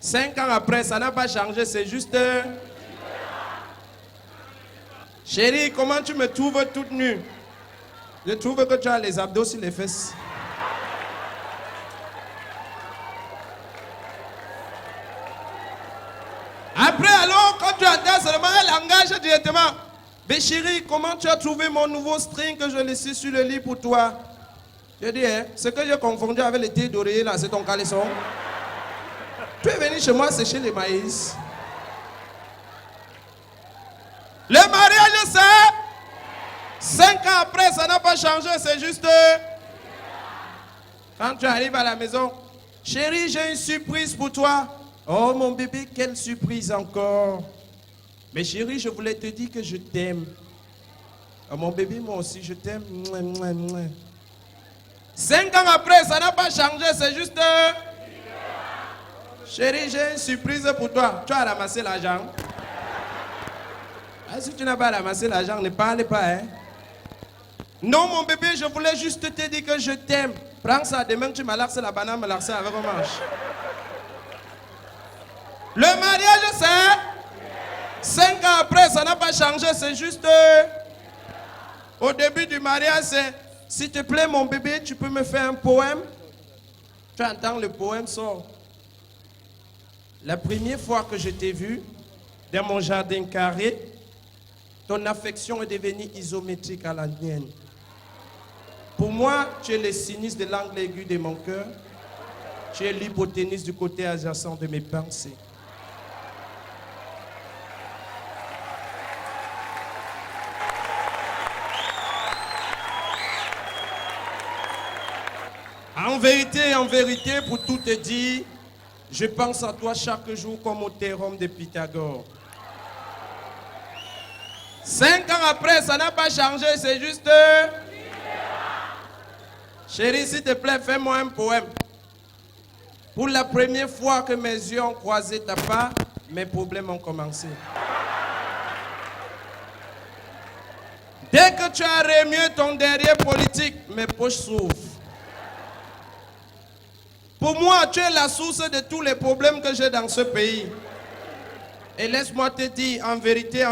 5 ans après, ça n'a pas changé, c'est juste... Chérie, comment tu me trouves toute nue? Je trouve que tu as les abdos sur les fesses. Après, alors, quand tu entends seulement un langage directement, mais chérie, comment tu as trouvé mon nouveau string que je laissais sur le lit pour toi? Je dis, hein, ce que j'ai confondu avec les thés d'oreiller là, c'est ton caleçon. Tu es venu chez moi sécher les maïs. Le mariage, c'est 5 ans après, ça n'a pas changé, c'est juste... Quand tu arrives à la maison, chérie, j'ai une surprise pour toi. Oh mon bébé, quelle surprise encore. Mais chérie, je voulais te dire que je t'aime. Oh, mon bébé, moi aussi, je t'aime. 5 ans après, ça n'a pas changé, c'est juste... Chérie, j'ai une surprise pour toi. Tu as ramassé l'argent. Ah, si tu n'as pas ramassé l'argent, ne parle pas, hein. Non, mon bébé, je voulais juste te dire que je t'aime. Prends ça, demain tu m'as laxé la banane, me laxer avec un manche. Le mariage, c'est 5 ans après, ça n'a pas changé, c'est juste... Au début du mariage, c'est... S'il te plaît, mon bébé, tu peux me faire un poème? Tu entends, le poème sort. La première fois que je t'ai vu, dans mon jardin carré, ton affection est devenue isométrique à la mienne. Pour moi, tu es le sinistre de l'angle aigu de mon cœur. Tu es l'hypoténuse du côté adjacent de mes pensées. En vérité, pour tout te dire, je pense à toi chaque jour comme au théorème de Pythagore. 5 ans après, ça n'a pas changé, c'est juste... Chérie, s'il te plaît, fais-moi un poème. Pour la première fois que mes yeux ont croisé ta part, mes problèmes ont commencé. Dès que tu as remué ton derrière politique, mes poches s'ouvrent. Pour moi, tu es la source de tous les problèmes que j'ai dans ce pays. Et laisse-moi te dire, en vérité,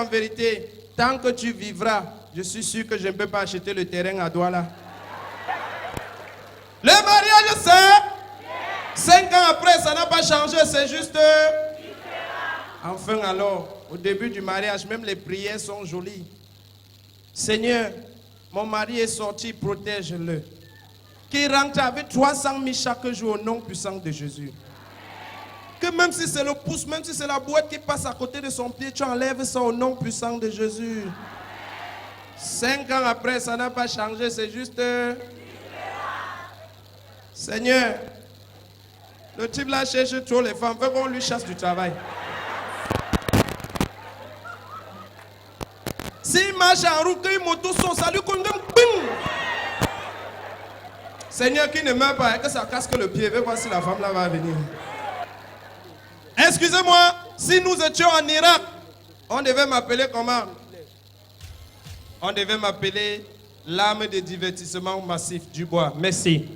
tant que tu vivras, je suis sûr que je ne peux pas acheter le terrain à Douala. Le mariage, c'est 5 ans après, ça n'a pas changé, c'est juste... Enfin alors, au début du mariage, même les prières sont jolies. Seigneur, mon mari est sorti, protège-le. Qu'il rentre avec 300 000 chaque jour au nom puissant de Jésus. Que même si c'est le pouce, même si c'est la boîte qui passe à côté de son pied, tu enlèves ça au nom puissant de Jésus. 5 ans après, ça n'a pas changé, c'est juste... Seigneur, le type là cherche trop les femmes, veut qu'on lui chasse du travail. S'il marche en route, qu'il moto son salut, qu'on donne, bing! Seigneur qui ne meurt pas et que ça casque le pied, veut voir si la femme là va venir. Excusez-moi, si nous étions en Irak, on devait m'appeler comment? On devait m'appeler l'âme de divertissement massif du bois. Merci.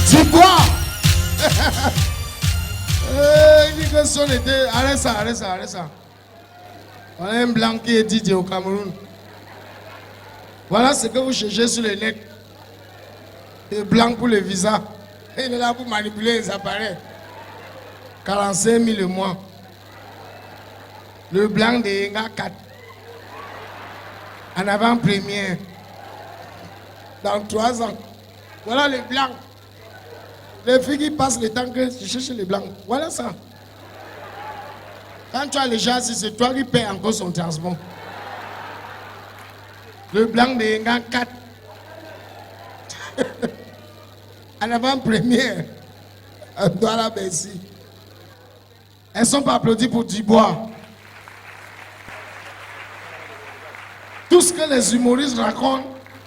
Du bois. Il dit que son était... Arrête ça. On a un blanc qui est Didier au Cameroun. Voilà ce que vous cherchez sur le net. Le blanc pour le visa. Il est là pour manipuler les appareils. 45 000 le mois. Le blanc de Yenga 4. En avant-première. Dans 3 ans. Voilà le blanc. Les filles qui passent le temps que tu cherches les blancs. Voilà ça. Quand tu as les gens, c'est toi qui paies encore son transport. Le blanc de Yenga 4. En avant-première. On doit la baisser. Elles ne sont pas applaudies pour Dubois. Tout ce que les humoristes racontent,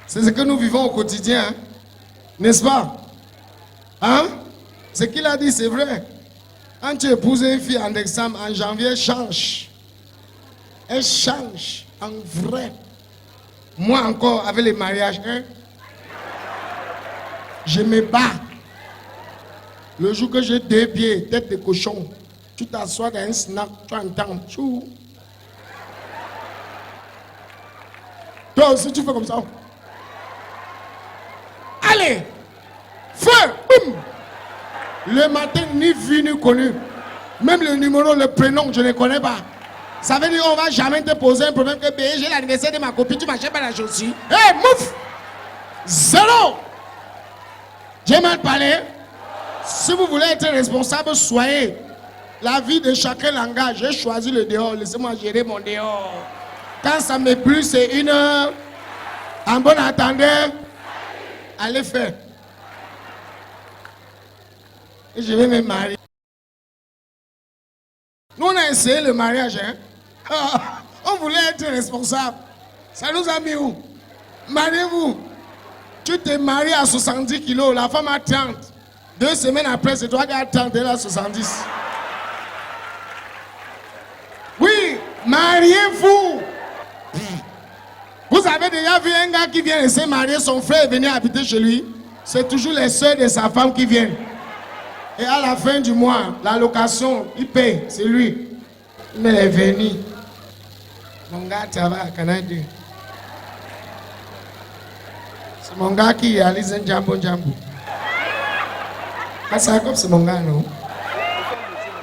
c'est ce que nous vivons au quotidien. Hein? N'est-ce pas? Hein? Ce qu'il a dit, c'est vrai. Quand tu épouses une fille en décembre, en janvier, elle change. Elle change en vrai. Moi encore, avec les mariages, hein? Je me bats. Le jour que j'ai 2 pieds, tête de cochon, tu t'assois dans un snack, tu entends. Chou. Toi aussi, tu fais comme ça. Allez! Feu! Boum! Le matin, ni vu ni connu. Même le numéro, le prénom, je ne connais pas. Ça veut dire qu'on ne va jamais te poser un problème que j'ai l'anniversaire de ma copine, tu m'achètes pas la chaussure. Hé, mouf! 0! J'ai mal parlé. Si vous voulez être responsable, soyez. La vie de chacun l'engage. J'ai choisi le dehors. Laissez-moi gérer mon dehors. Quand ça me plut, c'est 1 heure. En bon entendeur, allez faire. Et je vais me marier. Nous, on a essayé le mariage. Hein? On voulait être responsable. Ça nous a mis où? Mariez-vous. Tu t'es marié à 70 kilos, la femme a 30. 2 semaines après, c'est toi qui as 30, elle a 70. Oui, mariez-vous. Vous avez déjà vu un gars qui vient de se marier, son frère est venu habiter chez lui. C'est toujours les soeurs de sa femme qui viennent. Et à la fin du mois, la location, il paye, c'est lui. Mais il est venu. Mon gars travaille à Canada. C'est mon gars qui réalise un jambo. C'est comme c'est mon gars, non?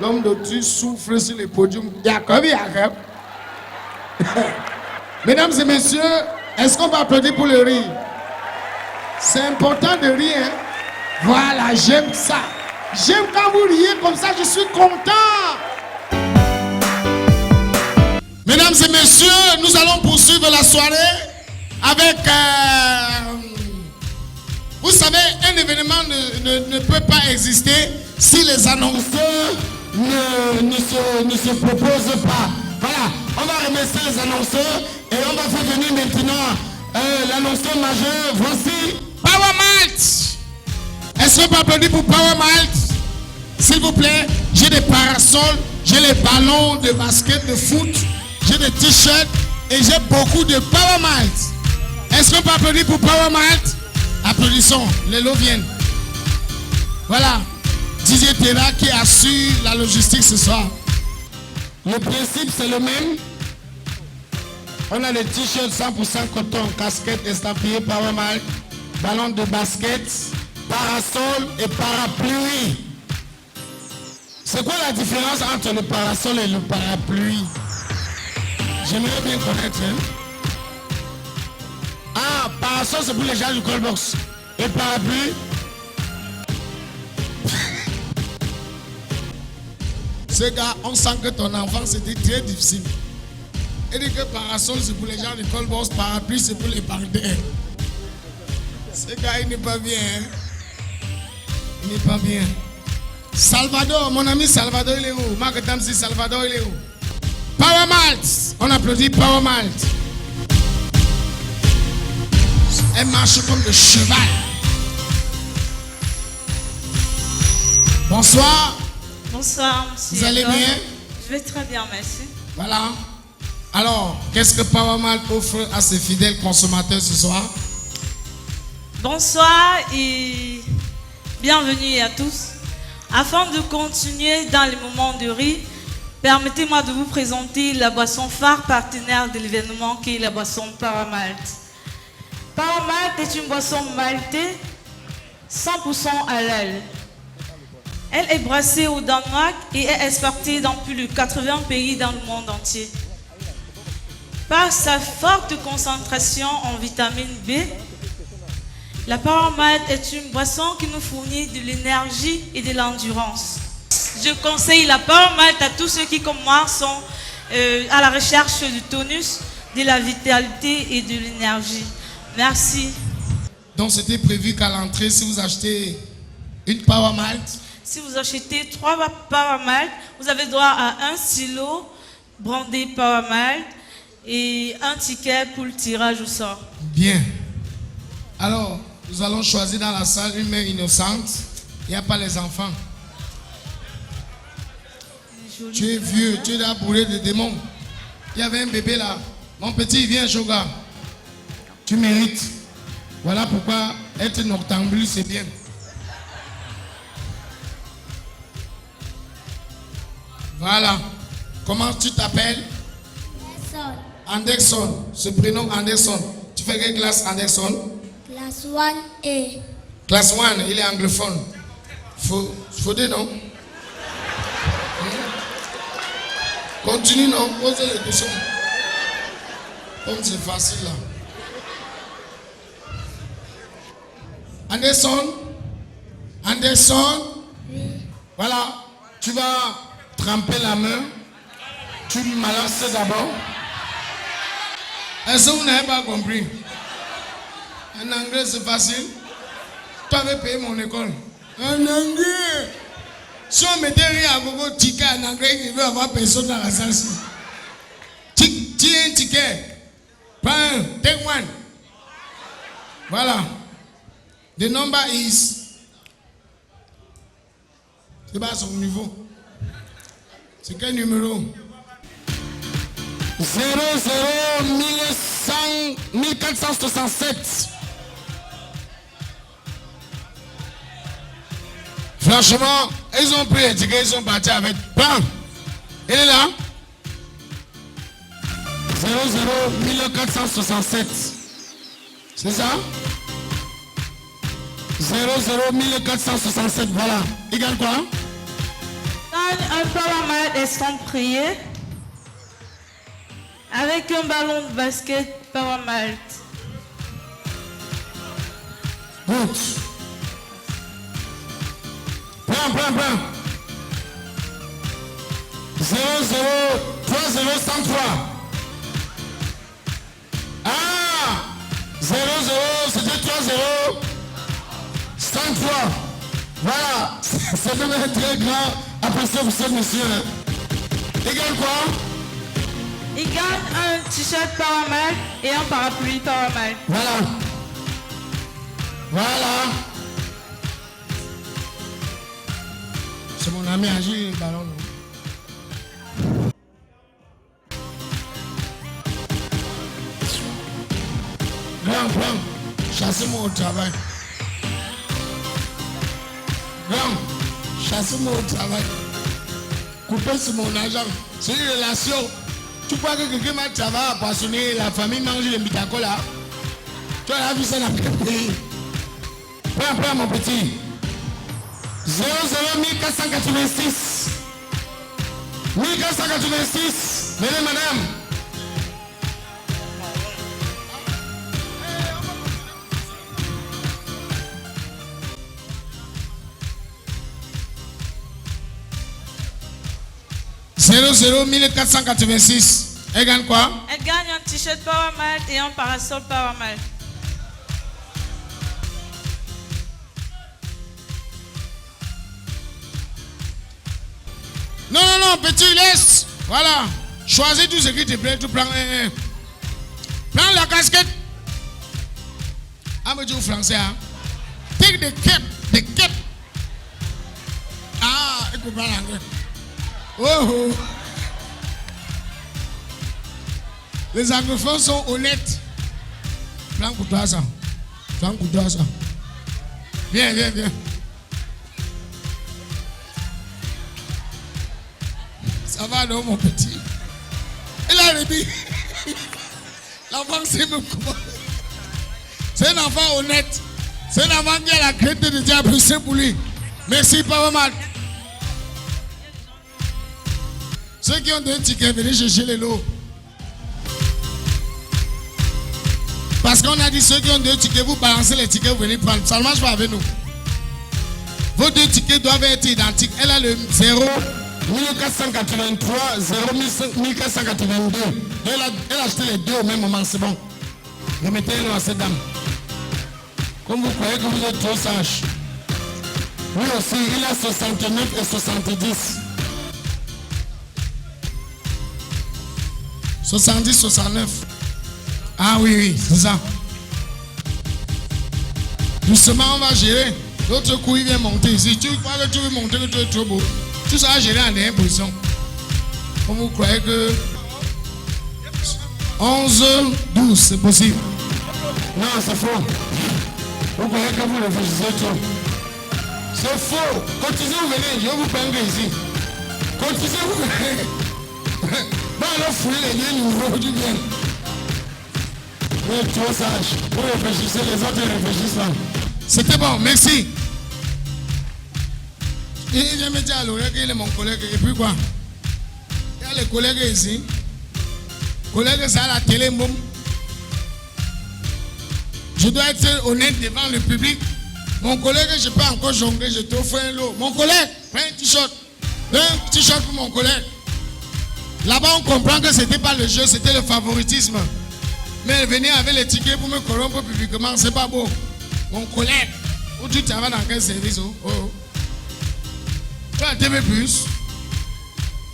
L'homme de Dieu souffre sur le podium. Jacob. Mesdames et messieurs, est-ce qu'on va applaudir pour le rire? C'est important de rire. Hein? Voilà, j'aime ça. J'aime quand vous riez comme ça, je suis content. Mesdames et messieurs, nous allons poursuivre la soirée avec... vous savez, un événement ne peut pas exister si les annonceurs ne se proposent pas. Voilà, on va remercier les annonceurs et on va faire venir maintenant l'annonceur majeur. Voici Power Malt. Est-ce qu'on peut applaudir pour Power Malt? S'il vous plaît, j'ai des parasols, j'ai les ballons de basket, de foot, j'ai des t-shirts et j'ai beaucoup de Power Malt. Est-ce qu'on peut applaudir pour Power Malt? Applaudissons, les lots viennent. Voilà, DJ Terra qui assure la logistique ce soir. Le principe c'est le même. On a les t-shirts 100% coton, casquette estampillée Powermal, ballon de basket, parasol et parapluie. C'est quoi la différence entre le parasol et le parapluie? J'aimerais bien connaître. Hein? Ah, parasol c'est pour les gens du callbox. Et parapluie? Ce gars, on sent que ton enfance c'était très difficile. Et dit que parasol c'est pour les gens du callbox, parapluie c'est pour les partenaires. Ce gars il n'est pas bien. Hein? Il n'est pas bien. Salvador, mon ami Salvador il est où? Marc Tamsi, Salvador il est où? Power Malt, on applaudit Power Malt. Elle marche comme le cheval. Bonsoir. Bonsoir, monsieur. Vous allez bien? Je vais très bien, merci. Voilà. Alors, qu'est-ce que Power Malt offre à ses fidèles consommateurs ce soir? Bonsoir et bienvenue à tous. Afin de continuer dans les moments de rire, permettez-moi de vous présenter la boisson phare partenaire de l'événement qui est la boisson Power Malt. Power Malt est une boisson maltée 100% halal. Elle est brassée au Danemark et est exportée dans plus de 80 pays dans le monde entier. Par sa forte concentration en vitamine B, la Power Malt est une boisson qui nous fournit de l'énergie et de l'endurance. Je conseille la Power Malt à tous ceux qui, comme moi, sont à la recherche du tonus, de la vitalité et de l'énergie. Merci. Donc c'était prévu qu'à l'entrée, si vous achetez une Power Malt, si vous achetez 3 Power Malt, vous avez droit à un stylo brandé Power Malt et un ticket pour le tirage au sort. Bien. Alors, nous allons choisir dans la salle une mère innocente. Il n'y a pas les enfants. Tu es vieux, tu es là bourré de démons. Il y avait un bébé là. Mon petit, viens, Joga. Tu mérites. Voilà pourquoi être noctambule, c'est bien. Voilà. Comment tu t'appelles? Anderson. Ce prénom Anderson. Tu fais quelle classe, Anderson? Classe 1A. Classe 1, il est anglophone. Faut dire non? Continue non? Posez les questions. Comme c'est facile là. Anderson? Anderson? Oui. Voilà. Tu vas tremper la main. Tu balances d'abord. Est-ce que vous n'avez pas compris? En anglais, c'est facile. Tu avais payé mon école. En anglais. Si on mettait rien à Gogo ticket en anglais, il veut avoir personne dans la salle. Tiens un ticket. Prends un. Take one. Voilà. The number is. C'est pas son niveau. C'est quel numéro? 1467. Franchement, ils ont pris un ticket, ils sont partis avec. Bam! Il est là. 1467. C'est ça? 1467, voilà. Il gagne quoi? Quand un Power Malt est sans prier, avec un ballon de basket Power Malt. Good. Prends. 0030-103. Ah! 00, c'était 30 103. Voilà. C'est vraiment un très grand apprécié pour ce monsieur. Il gagne quoi? Il gagne un t-shirt Power Malt et un parapluie Power Malt. Voilà. C'est mon ami Agi, le ballon. Grand, chassez-moi au travail. Grand, chassez-moi au travail. Coupez sur mon argent. C'est une relation. Tu crois que quelqu'un m'a travaillé à passionner, la famille mange les mitacola. Tu as vu ça dans le pays. Prends mon petit. 00 1486. 1486. Venez madame. « 1486. Elle gagne quoi? Elle gagne un t-shirt Power Malt et un parasol Power Malt. Non, petit, laisse. Voilà. Choisis tout ce qui te plaît. Tu prends un. Prends la casquette. Ah, mais tu es français, hein? Take the cap. The cap. Ah, écoute pas l'anglais. Oh. Les anglophones sont honnêtes. Prends pour toi ça. Viens. Ça va non mon petit. Et là le dit. L'enfant sait même comment. C'est un enfant honnête. C'est un enfant qui a la crainte de Dieu plus simple pour lui. Merci pas mal. Ceux qui ont des tickets, venez chercher les lots. Parce qu'on a dit ceux qui ont 2 tickets, vous balancez les tickets, vous venez prendre. Ça ne marche pas avec nous. Vos 2 tickets doivent être identiques. Elle a le 0 1483, 0 1482. Elle a acheté les 2 au même moment, c'est bon. Remettez-le à cette dame. Comme vous croyez que vous êtes trop sage. Lui aussi, il a 69 et 70. 70, 69. Ah oui, c'est ça. Doucement, on va gérer. L'autre coup, il vient monter ici. Tu crois que tu veux monter, que tu es trop beau. Tu seras géré en dernière position. Comme vous croyez que 11, 12, c'est possible. Non, c'est faux. Vous croyez que vous réfléchissez trop. C'est faux. Continuez, vous venez, je vais vous prendre ici. Continuez, vous venez. Bon, alors fouillez les liens nouveaux du bien. Vous êtes trop sage. Vous réfléchissez, les autres réfléchissent pas. C'était bon, merci. Et je me dis à l'oreille qu'il est mon collègue. Et puis quoi? Il y a les collègues ici. Collègues, c'est à la télé, boum. Je dois être honnête devant le public. Mon collègue, je peux encore jongler, je t'offre un lot. Mon collègue, prends un t-shirt. Un t-shirt pour mon collègue. Là-bas, on comprend que ce n'était pas le jeu, c'était le favoritisme. Mais venir avec les tickets pour me corrompre publiquement, c'est pas beau. Mon collègue, où tu travailles dans quel service? Oh. Tu as TV Plus,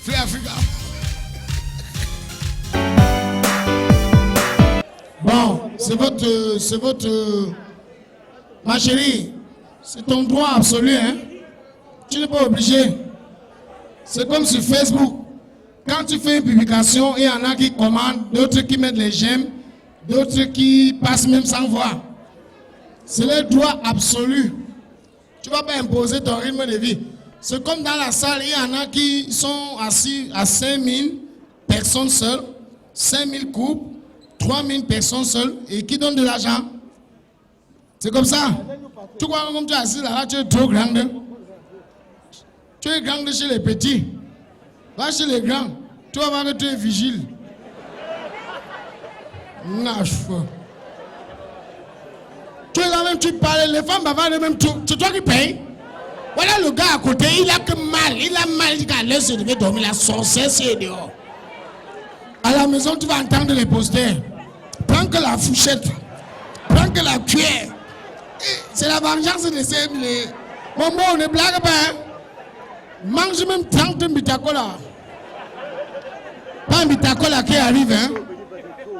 Free Africa. Bon, c'est votre. Ma chérie, c'est ton droit absolu, hein. Tu n'es pas obligé. C'est comme sur Facebook. Quand tu fais une publication, il y en a qui commandent, d'autres qui mettent les j'aime, d'autres qui passent même sans voir. C'est le droit absolu. Tu ne vas pas imposer ton rythme de vie. C'est comme dans la salle, il y en a qui sont assis à 5000 personnes seules, 5000 couples, 3000 personnes seules et qui donnent de l'argent. C'est comme ça. Tu crois que comme tu es assis là, tu es trop grande. Tu es grande chez les petits. Va chez les grands. Tu vas voir que tu es vigile. Tu es là même, tu parles, les femmes bavardes même, c'est toi qui payes. Voilà le gars à côté, il a que mal. Il a mal, il a l'air de dormir, la sorcière, c'est dehors. À la maison, tu vas entendre les posters. Prends que la fourchette. Prends que la cuillère. C'est la vengeance de ces... Bon, on ne blague pas. Hein? Mange même 30 mitacola. Pas un mitacola qui arrive, hein?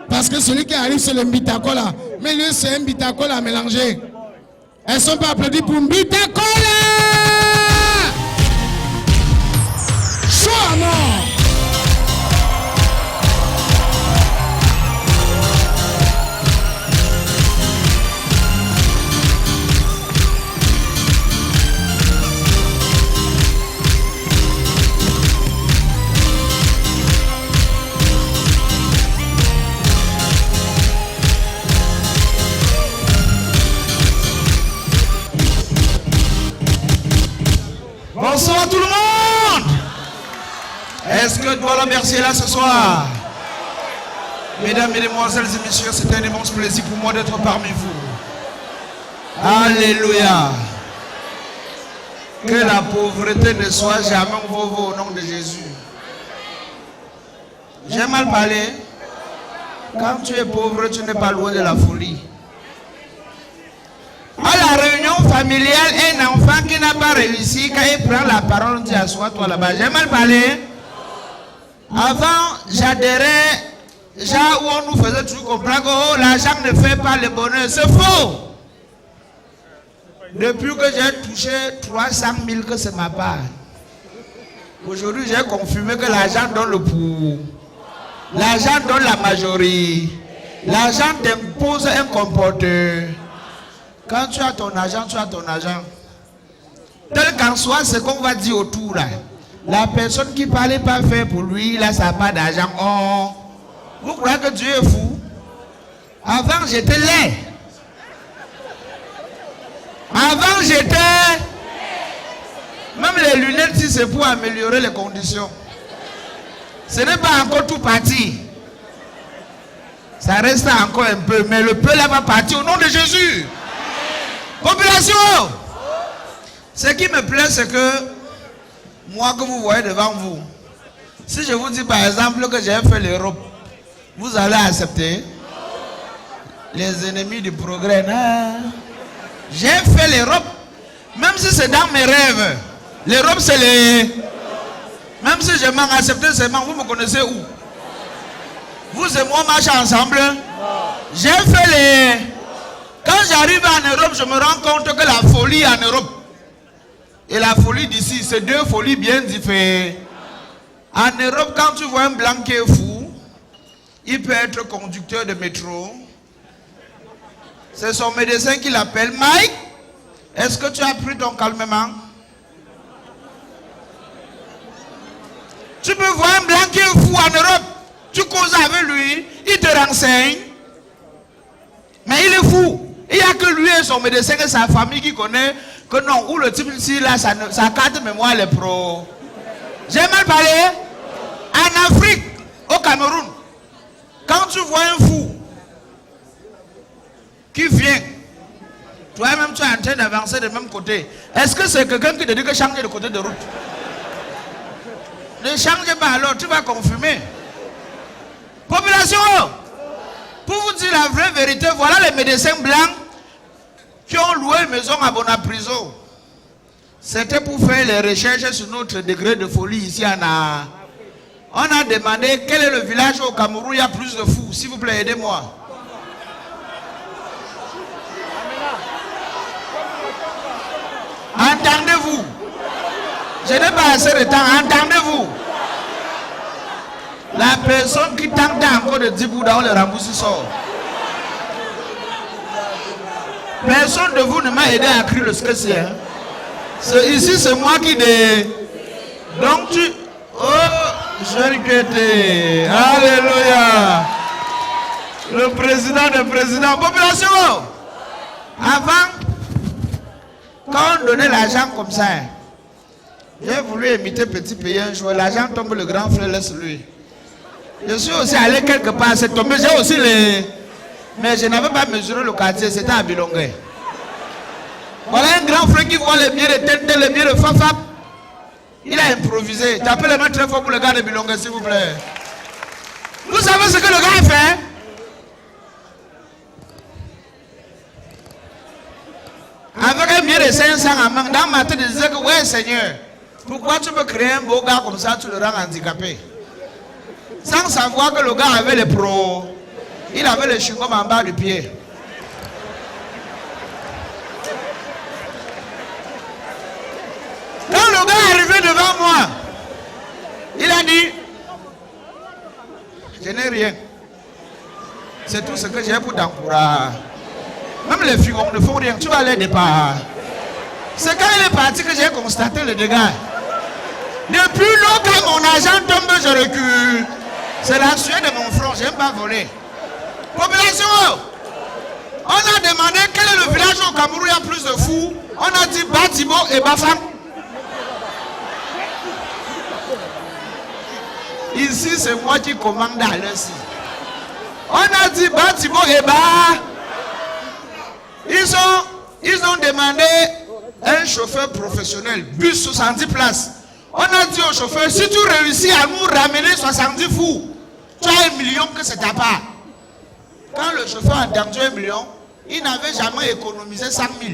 Parce que celui qui arrive, c'est le mitacola. Mais lui, c'est un mitacola mélangé. Elles ne sont pas applaudis pour mitacola! Chaud à mort! Bonsoir tout le monde. Est-ce que Douala Mercier est là ce soir? Mesdames, Mesdemoiselles et Messieurs, c'est un immense plaisir pour moi d'être parmi vous. Alléluia. Que la pauvreté ne soit jamais au nom de Jésus. J'ai mal parlé. Quand tu es pauvre, tu n'es pas loin de la folie. À la réunion familiale, un enfant qui n'a pas réussi, quand il prend la parole, on dit assois-toi là-bas. J'ai mal parlé. Avant, j'adhérais, où on nous faisait toujours comprendre que oh, l'argent ne fait pas le bonheur. C'est faux. Depuis que j'ai touché 300 000, que c'est ma part. Aujourd'hui, j'ai confirmé que l'argent donne le pouvoir. L'argent donne la majorité. L'argent t'impose un comportement. Quand tu as ton argent, tu as ton argent. Tel qu'en soit, ce qu'on va dire autour là. La personne qui ne parlait pas faire pour lui, là, ça n'a pas d'argent. Oh. Vous croyez que Dieu est fou? Avant, j'étais laid. Avant, j'étais... Même les lunettes, si c'est pour améliorer les conditions. Ce n'est pas encore tout parti. Ça reste encore un peu. Mais le peu là va partir au nom de Jésus. Population! Ce qui me plaît, c'est que moi que vous voyez devant vous, si je vous dis par exemple que j'ai fait l'Europe, vous allez accepter? Les ennemis du progrès, non? J'ai fait l'Europe, même si c'est dans mes rêves. L'Europe, c'est les... Même si je m'en accepte seulement, vous me connaissez où? Vous et moi marchons ensemble. J'ai fait les... Quand j'arrive en Europe, je me rends compte que la folie en Europe et la folie d'ici, c'est deux folies bien différentes. En Europe, quand tu vois un blanc qui est fou, il peut être conducteur de métro. C'est son médecin qui l'appelle. Mike, est-ce que tu as pris ton calmement? Tu peux voir un blanc qui est fou en Europe. Tu causes avec lui, il te renseigne. Mais il est fou. Il n'y a que lui et son médecin et sa famille qui connaissent que non, où le type ici, là, sa carte mémoire est pro. J'ai mal parlé. En Afrique, au Cameroun, quand tu vois un fou qui vient, toi-même tu es en train d'avancer de même côté, est-ce que c'est quelqu'un qui te dit que changer de côté de route? Ne change pas alors, tu vas confirmer. Population, pour vous dire la vraie vérité, voilà les médecins blancs qui ont loué une maison à Bonapriso. C'était pour faire les recherches sur notre degré de folie ici en a. On a demandé quel est le village au Cameroun où il y a plus de fous. S'il vous plaît, aidez-moi. Entendez-vous? Je n'ai pas assez de temps. Entendez-vous? La personne qui tente encore de 10 bouddhas, on le rembourse sort. Personne de vous ne m'a aidé à écrire ce que c'est. Hein? Ici, c'est moi qui dis. Donc tu... Oh, je alléluia. Le président des présidents. Population. Avant, quand on donnait l'argent comme ça, j'ai voulu imiter petit pays un jour. L'argent tombe, le grand frère laisse lui. Je suis aussi allé quelque part, c'est tombé. J'ai aussi les... Mais je n'avais pas mesuré le quartier, c'était à Bilongue. Voilà un grand frère qui voit les biens de tête, les biens de Fafap. Il a improvisé. Tapez les mains très fort pour le gars de Bilongue, s'il vous plaît. Vous savez ce que le gars a fait? Avec un bien de 500 à main, dans ma tête, je disais que ouais Seigneur, pourquoi tu peux créer un beau gars comme ça, tu le rends handicapé? Sans savoir que le gars avait les pros. Il avait le chewing-gum en bas du pied. Quand le gars est arrivé devant moi, il a dit, je n'ai rien. C'est tout ce que j'ai pour t'encourager. Même les filles ne font rien. Tu vas aller départ. C'est quand il est parti que j'ai constaté le dégât. Depuis lors, quand mon argent tombe, je recule. C'est la sueur de mon front. Je n'aime pas voler. Population, on a demandé quel est le village au Cameroun où il y a plus de fous. On a dit Batibo et Bafam. Ici, c'est moi qui commande à l'heure-ci. On a dit Batibo et Ba. Ils ont demandé un chauffeur professionnel, bus 70 places. On a dit au chauffeur, si tu réussis à nous ramener 70 fous, tu as 1 million que c'est ta part. Quand le chauffeur a entendu 1 million, il n'avait jamais économisé 100 000.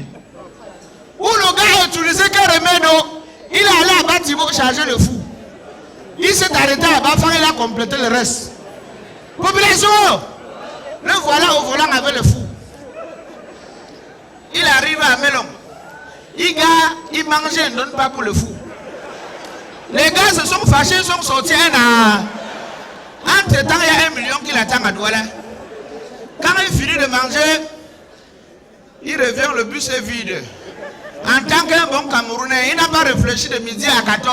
Où le gars a utilisé qu'un remède, il est allé à Batibo charger le fou. Il s'est arrêté à Bafang, il a complété le reste. Population, le voilà au volant avec le fou. Il arrive à Melon. Il mangeait, il ne donne pas pour le fou. Les gars se sont fâchés, sont sortis. Entre temps, il y a 1 million qui l'attend à Douala. Quand il finit de manger, il revient, le bus est vide. En tant qu'un bon Camerounais, il n'a pas réfléchi de midi à 14.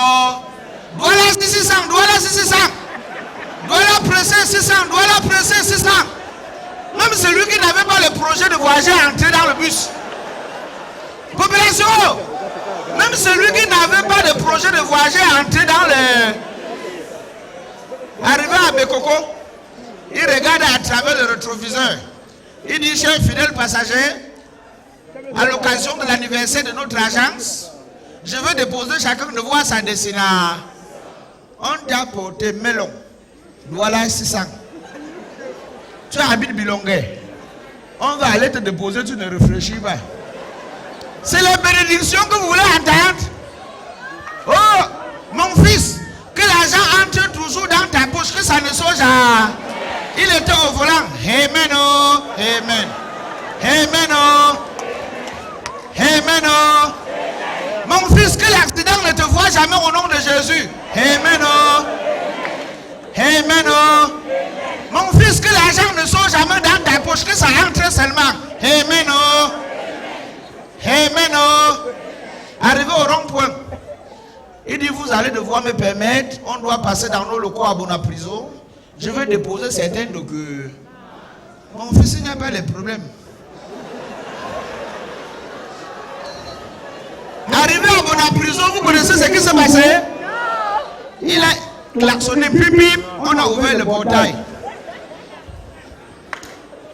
Douala 600, Douala 600. Douala pressé 600, Douala pressé 600. Même celui qui n'avait pas le projet de voyager est entré dans le bus. Population, même celui qui n'avait pas de projet de voyager est entré dans le... Arrivé à Bekoko, il regarde à travers le rétroviseur. Il dit, chers fidèles passagers, à l'occasion de l'anniversaire de notre agence, je veux déposer chacun de vous à sa destination. On t'a porté Melon, voilà 600. Tu habites Bilongué. On va aller te déposer, tu ne réfléchis pas. C'est la bénédiction que vous voulez entendre. Oh, mon fils, que l'argent entre toujours dans ta poche, que ça ne soit jamais. Il était au volant. Amen, oh, amen. Amen, oh. Amen, oh. Mon fils, que l'accident ne te voit jamais au nom de Jésus. Amen, oh. Amen, oh. Mon fils, que l'argent ne soit jamais dans ta poche, que ça entre seulement. Amen, oh. Amen, oh. Arrivé au rond-point, il dit, vous allez devoir me permettre, on doit passer dans nos locaux à Bonaprison. Je vais déposer certains documents. Mon fils, il n'y a pas de problème. Arrivé à Bonaprison, vous connaissez ce qui s'est passé? Il a klaxonné, pip, on a ouvert le portail.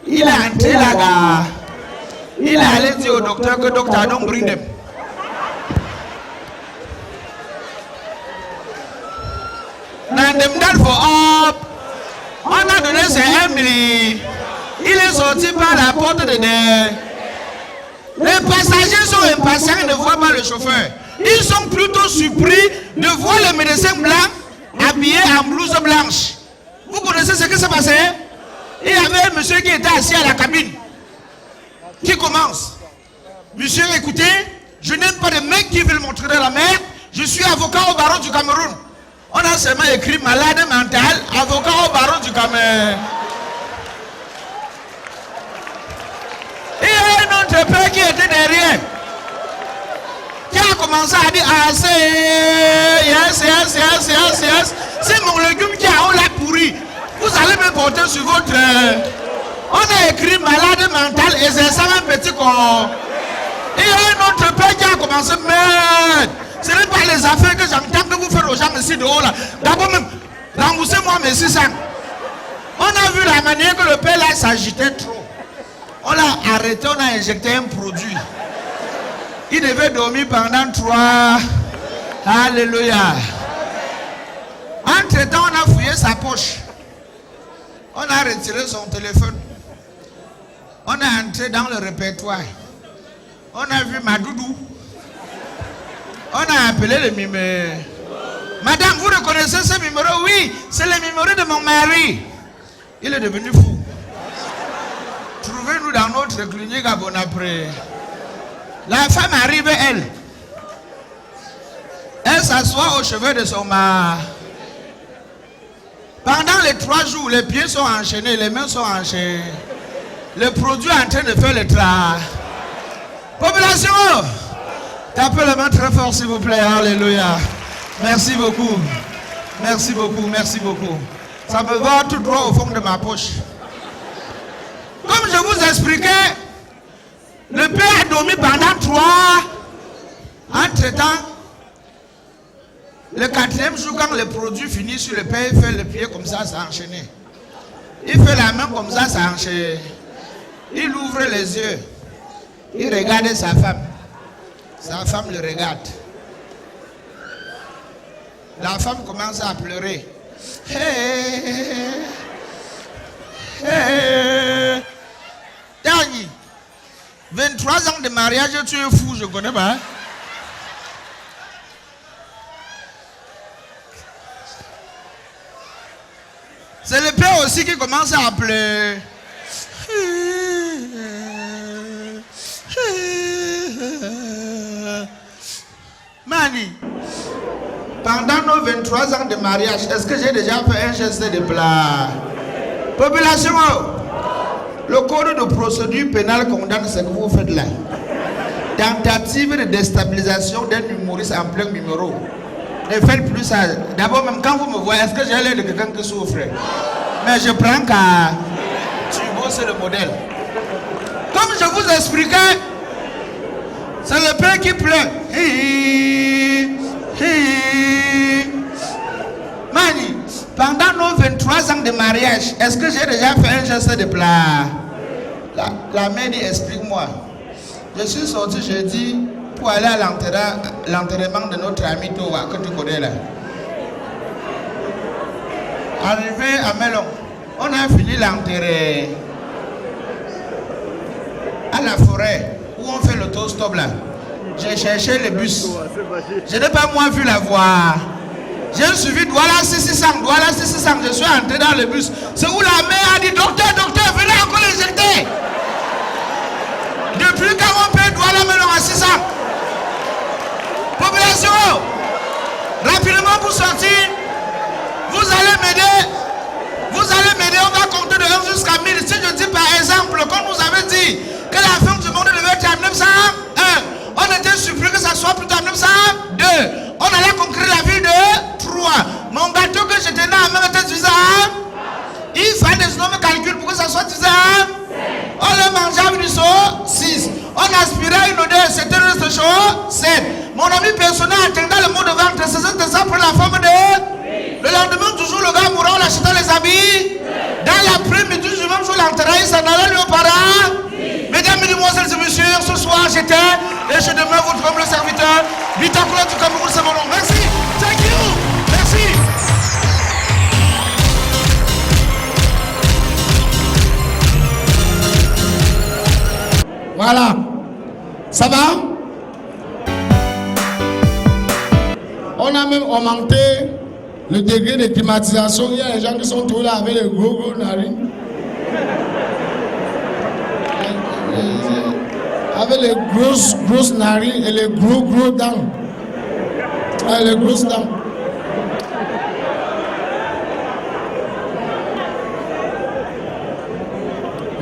Il est entré là-bas. Il est allé dire au docteur que docteur, don't bring them. On a donné ses 1 million. Il est sorti par la porte de nerfs. Les passagers sont impatients et ne voient pas le chauffeur. Ils sont plutôt surpris de voir le médecin blanc habillé en blouse blanche. Vous connaissez ce qui s'est passé? Il y avait un monsieur qui était assis à la cabine. Qui commence? Monsieur, écoutez, je n'aime pas de mecs qui veulent montrer dans la mer. Je suis avocat au barreau du Cameroun. On a seulement écrit malade mental, avocat au barreau du Cameroun. Il y a un autre père qui était derrière, qui a commencé à dire, ah c'est, yes. C'est mon légume qui a l'a pourri. Vous allez me porter sur votre... On a écrit malade mental et c'est ça un petit corps. Et il y a un autre père qui a commencé, merde. Ce n'est pas les affaires que j'entends que vous faites aux gens ici dehors là. D'abord même, remboursez-moi mes 600. On a vu la manière que le père là s'agitait trop. On l'a arrêté, on a injecté un produit. Il devait dormir pendant 3. Alléluia. Entre-temps, on a fouillé sa poche. On a retiré son téléphone. On est entré dans le répertoire. On a vu Madoudou. On a appelé le numéro. Madame, vous reconnaissez ce numéro? Oui, c'est le numéro de mon mari. Il est devenu fou. Trouvez-nous dans notre clinique à Bonapré. La femme arrive, elle s'assoit au chevet de son mari. Pendant les 3 jours, les pieds sont enchaînés, les mains sont enchaînées. Le produit est en train de faire le travail. Population, tapez la main très fort s'il vous plaît. Alléluia. Merci beaucoup. Merci beaucoup, merci beaucoup. Ça me va tout droit au fond de ma poche. Comme je vous expliquais, le père a dormi pendant 3. Entre-temps, Le 4e jour, quand le produit finit sur le pain, il fait le pied comme ça enchaîné. Il fait la main comme ça enchaîné. Il ouvre les yeux. Il regarde sa femme. Sa femme le regarde. La femme commence à pleurer. Dani, 23 ans de mariage, tu es fou, je connais pas. C'est le père aussi qui commence à pleurer. Mani, pendant nos 23 ans de mariage, est-ce que j'ai déjà fait un geste de plat? Population, le code de procédure pénale condamne ce que vous faites là. Tentative de déstabilisation d'un humoriste en plein numéro. Ne faites plus ça. D'abord, même quand vous me voyez, est-ce que j'ai l'air de quelqu'un qui souffre? Mais je prends qu'à Thibaut, c'est le modèle. Comme je vous expliquais, c'est le père qui pleure. Mani, pendant nos 23 ans de mariage, est-ce que j'ai déjà fait un geste de plat? La mère dit, explique-moi. Je suis sorti jeudi pour aller à l'enterrement de notre ami Towa, que tu connais là. Arrivé à Melon, on a fini l'enterrer à la forêt où on fait l'autostop là. J'ai cherché le bus. Je n'ai pas moi vu la voie. J'ai suivi Douala 600, je suis entré dans le bus. C'est où la mère a dit, docteur, venez encore l'injecter. Depuis quand on paie Douala Melon à 600. Population, rapidement pour sortir, vous allez m'aider, on va compter de 1 jusqu'à 1000. Si je dis par exemple, comme vous avez dit, que la fin du monde devait être en 901, on était surpris que ça soit plutôt en 902. On allait conquérir la ville de 3. Mon gâteau que je tenais à main était suffisant. Il fallait des énormes calculs pour que ça soit suffisant. On le mangeait du saut, 6. On aspirait une odeur, c'était le reste chaud, 7. Mon ami personnel attendait le mot de ventre, c'est ça pour la forme de. Le lendemain, toujours le gars mourant, on achetait les habits. Dans l'après-midi du même jour, l'enterrage, ça n'allait lui aux parents. Mesdames, mesdemoiselles et messieurs, ce soir j'étais et je demeure votre humble serviteur. Bitakula du Cameroun, c'est mon nom. Merci. Thank you. Merci. Voilà. Ça va? On a même augmenté le degré de climatisation. Il y a des gens qui sont tous là avec les gros narines. Avec les grosses narines et les gros dents. Les grosses dents.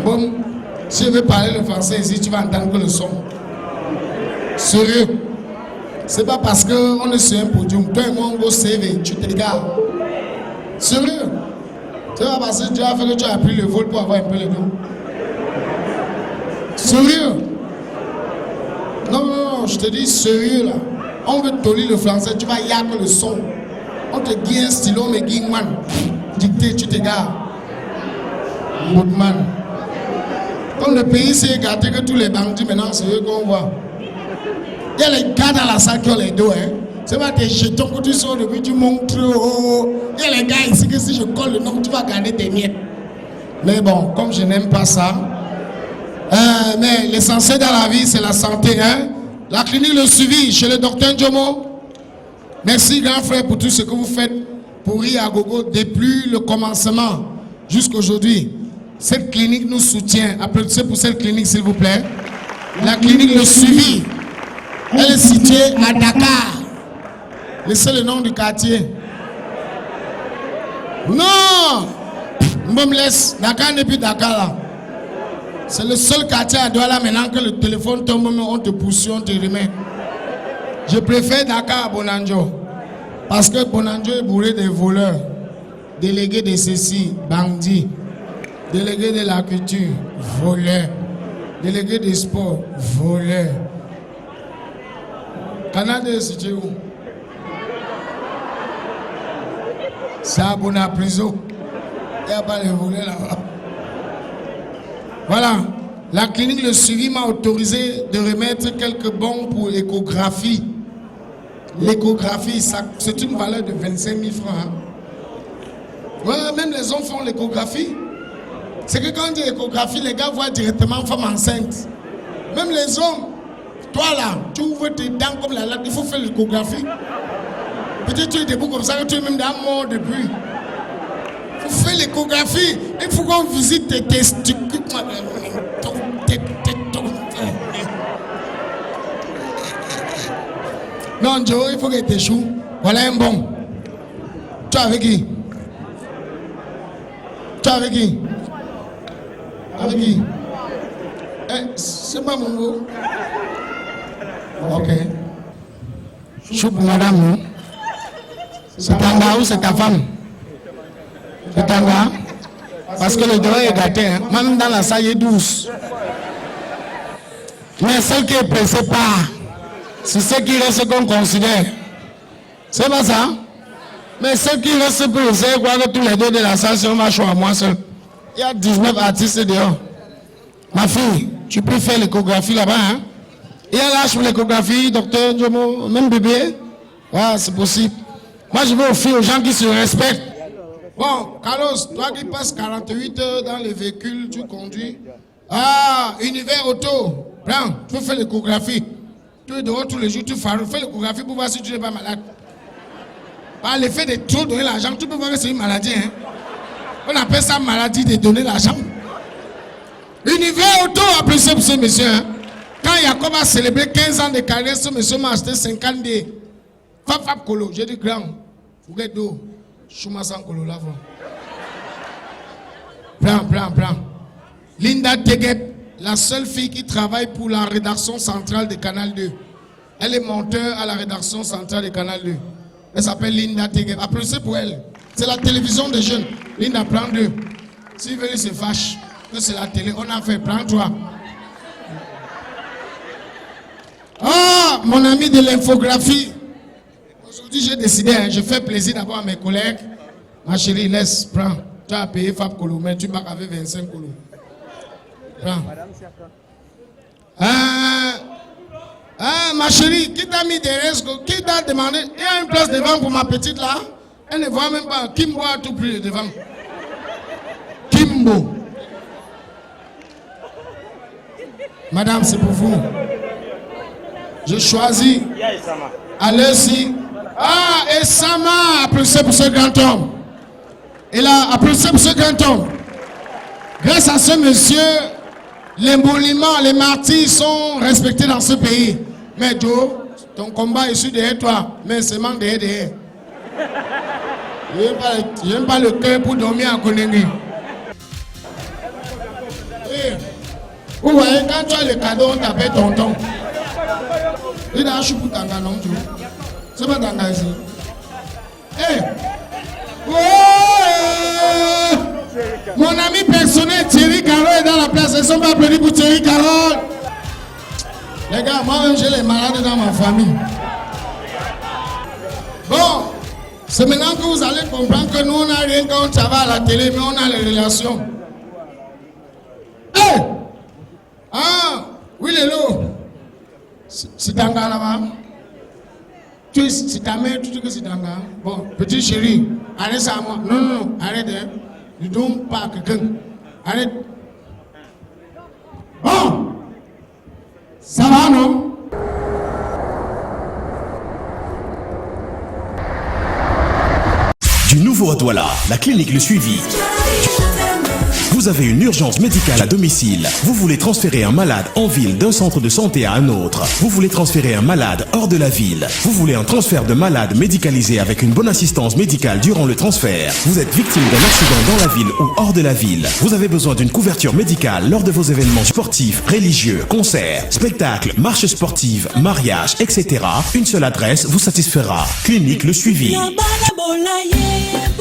Bon, si je veux parler le français ici, tu vas entendre que le son. Sérieux. C'est pas parce qu'on est sur un podium. Toi et moi, on go CV, tu te regardes. Sérieux. C'est pas parce que tu as fait que tu as pris le vol pour avoir un peu le dos. Sérieux. Non, je te dis sérieux là. On veut te lire le français, tu vas y avoir le son. On te dit un stylo, mais Gingman. Dicté, tu te gardes. Moodman. Comme le pays s'est gâté que tous les bandits maintenant, c'est eux qu'on voit. Il y a les gars dans la salle qui ont les dos, hein. C'est pas tes jetons que tu sors depuis, tu montres. Il y a les gars ici que si je colle le nom, tu vas garder tes miettes. Mais bon, comme je n'aime pas ça. Mais l'essentiel dans la vie, c'est la santé, hein. La clinique Le Suivi chez le docteur Ndjomo. Merci, grand frère, pour tout ce que vous faites pour Iagogo depuis le commencement jusqu'aujourd'hui. Cette clinique nous soutient. Applaudissez pour cette clinique, s'il vous plaît. La clinique Le Suivi. Elle est située à Dakar. Laissez le nom du quartier. Non! On me laisse. Dakar n'est plus Dakar là. C'est le seul quartier à Douala maintenant que le téléphone tombe, on te pousse, on te remet. Je préfère Dakar à Bonanjo. Parce que Bonanjo est bourré de voleurs. Délégué de ceci, bandits. Délégué de la culture, voleurs. Délégué des sports, voleurs. Canada, c'est où? C'est abonné à prison. Il n'y a pas de volet là-bas. Voilà. La clinique Le Suivi m'a autorisé de remettre quelques bons pour l'échographie. L'échographie, c'est une valeur de 25 000 francs. Hein. Ouais, même les hommes font l'échographie. C'est que quand on dit échographie, les gars voient directement femme enceinte. Même les hommes, toi là, tu ouvres tes dents comme la latte, il faut faire l'échographie. Peut-être tu es debout comme ça, que tu es même dans mort depuis. Il faut faire l'échographie. Il faut qu'on visite tes testicules. Non, Joe, il faut que tu échoues. Voilà un bon. Tu es avec qui? Tu es avec qui? Avec qui? C'est pas mon mot. Ok. Chou pour madame. C'est un gars ou c'est ta femme? C'est un gars? Parce que le doigt est gâté. Hein? Même dans la salle, il est douce. Mais celle qui est pressée pas. C'est ce qui reste qu'on considère. C'est pas ça? Mais ce qui reste pressé, quoi que tous les deux de la salle, c'est un macho à moi seul. Il y a 19 artistes dehors. Ma fille, tu peux faire l'échographie là-bas, hein? Il y a l'âge pour l'échographie, docteur Djomo, même bébé. Ah, c'est possible. Moi, je veux offrir aux gens qui se respectent. Bon, Carlos, toi qui passes 48 heures dans les véhicules, tu conduis. Ah, Univers Auto. Prends, tu peux faire l'échographie. Tu es dehors tous les jours, tu fais l'échographie pour voir si tu n'es pas malade. Par l'effet de trop donner l'argent, tu peux voir que c'est une maladie. Hein? On appelle ça maladie de donner l'argent. Univers Auto a apprécié pour ce monsieur. Hein? Quand Jacob a célébré 15 ans de carrière, ce monsieur m'a acheté 50 dés. Fab Kolo, j'ai dit grand. Fouguet d'eau. Chouma sans Kolo là. Prends. Linda Teguet, la seule fille qui travaille pour la rédaction centrale de Canal 2. Elle est monteur à la rédaction centrale de Canal 2. Elle s'appelle Linda Teguet. Applaudissez pour elle. C'est la télévision des jeunes. Linda, prends deux. S'ils veulent, ils se fâchent. Que c'est la télé. On a fait, prends-toi. Ah, mon ami de l'infographie. Aujourd'hui, j'ai décidé, hein, je fais plaisir d'abord à mes collègues. Ma chérie, laisse, prends. Tu as payé Fab Kolo, mais tu m'as avec 25 Kolo. Prends. Ma chérie, qui t'a mis des restes, qui t'a demandé, il y a une place devant pour ma petite là. Elle ne voit même pas. Kimbo a tout pris devant. Kimbo. Madame, c'est pour vous. Je choisis. Allez-y. Ah, et Sama, applaudissez pour ce grand homme. Et là, applaudissez pour ce grand homme. Grâce à ce monsieur, les monuments, les martyrs sont respectés dans ce pays. Mais Joe, ton combat est sur derrière toi, mais seulement derrière. Je n'aime pas le cœur pour dormir à Konengi. Vous voyez, quand tu as le cadeau, on t'appelle tonton. Il a un chou pour Tanga, non, tu vois. C'est pas Tanga ici. Mon ami personnel Thierry Carole est dans la place. Ils ne sont pas applaudis pour Thierry Carole. Les gars, moi-même j'ai les malades dans ma famille. Bon, c'est maintenant que vous allez comprendre que nous on n'a rien quand on travaille à la télé, mais on a les relations. Ah, oui, Lélo. C'est Tanga là-bas. C'est ta mère, tu dis que c'est Tanga. Bon, petit chéri, arrête ça à moi. Non, arrête. Hein. Ne donne pas à quelqu'un. Arrête. Bon, ça va, non? Du nouveau à Douala, la clinique Le Suivi. Vous avez une urgence médicale à domicile. Vous voulez transférer un malade en ville d'un centre de santé à un autre. Vous voulez transférer un malade hors de la ville. Vous voulez un transfert de malade médicalisé avec une bonne assistance médicale durant le transfert. Vous êtes victime d'un accident dans la ville ou hors de la ville. Vous avez besoin d'une couverture médicale lors de vos événements sportifs, religieux, concerts, spectacles, marches sportives, mariages, etc. Une seule adresse vous satisfera. Clinique Le Suivi.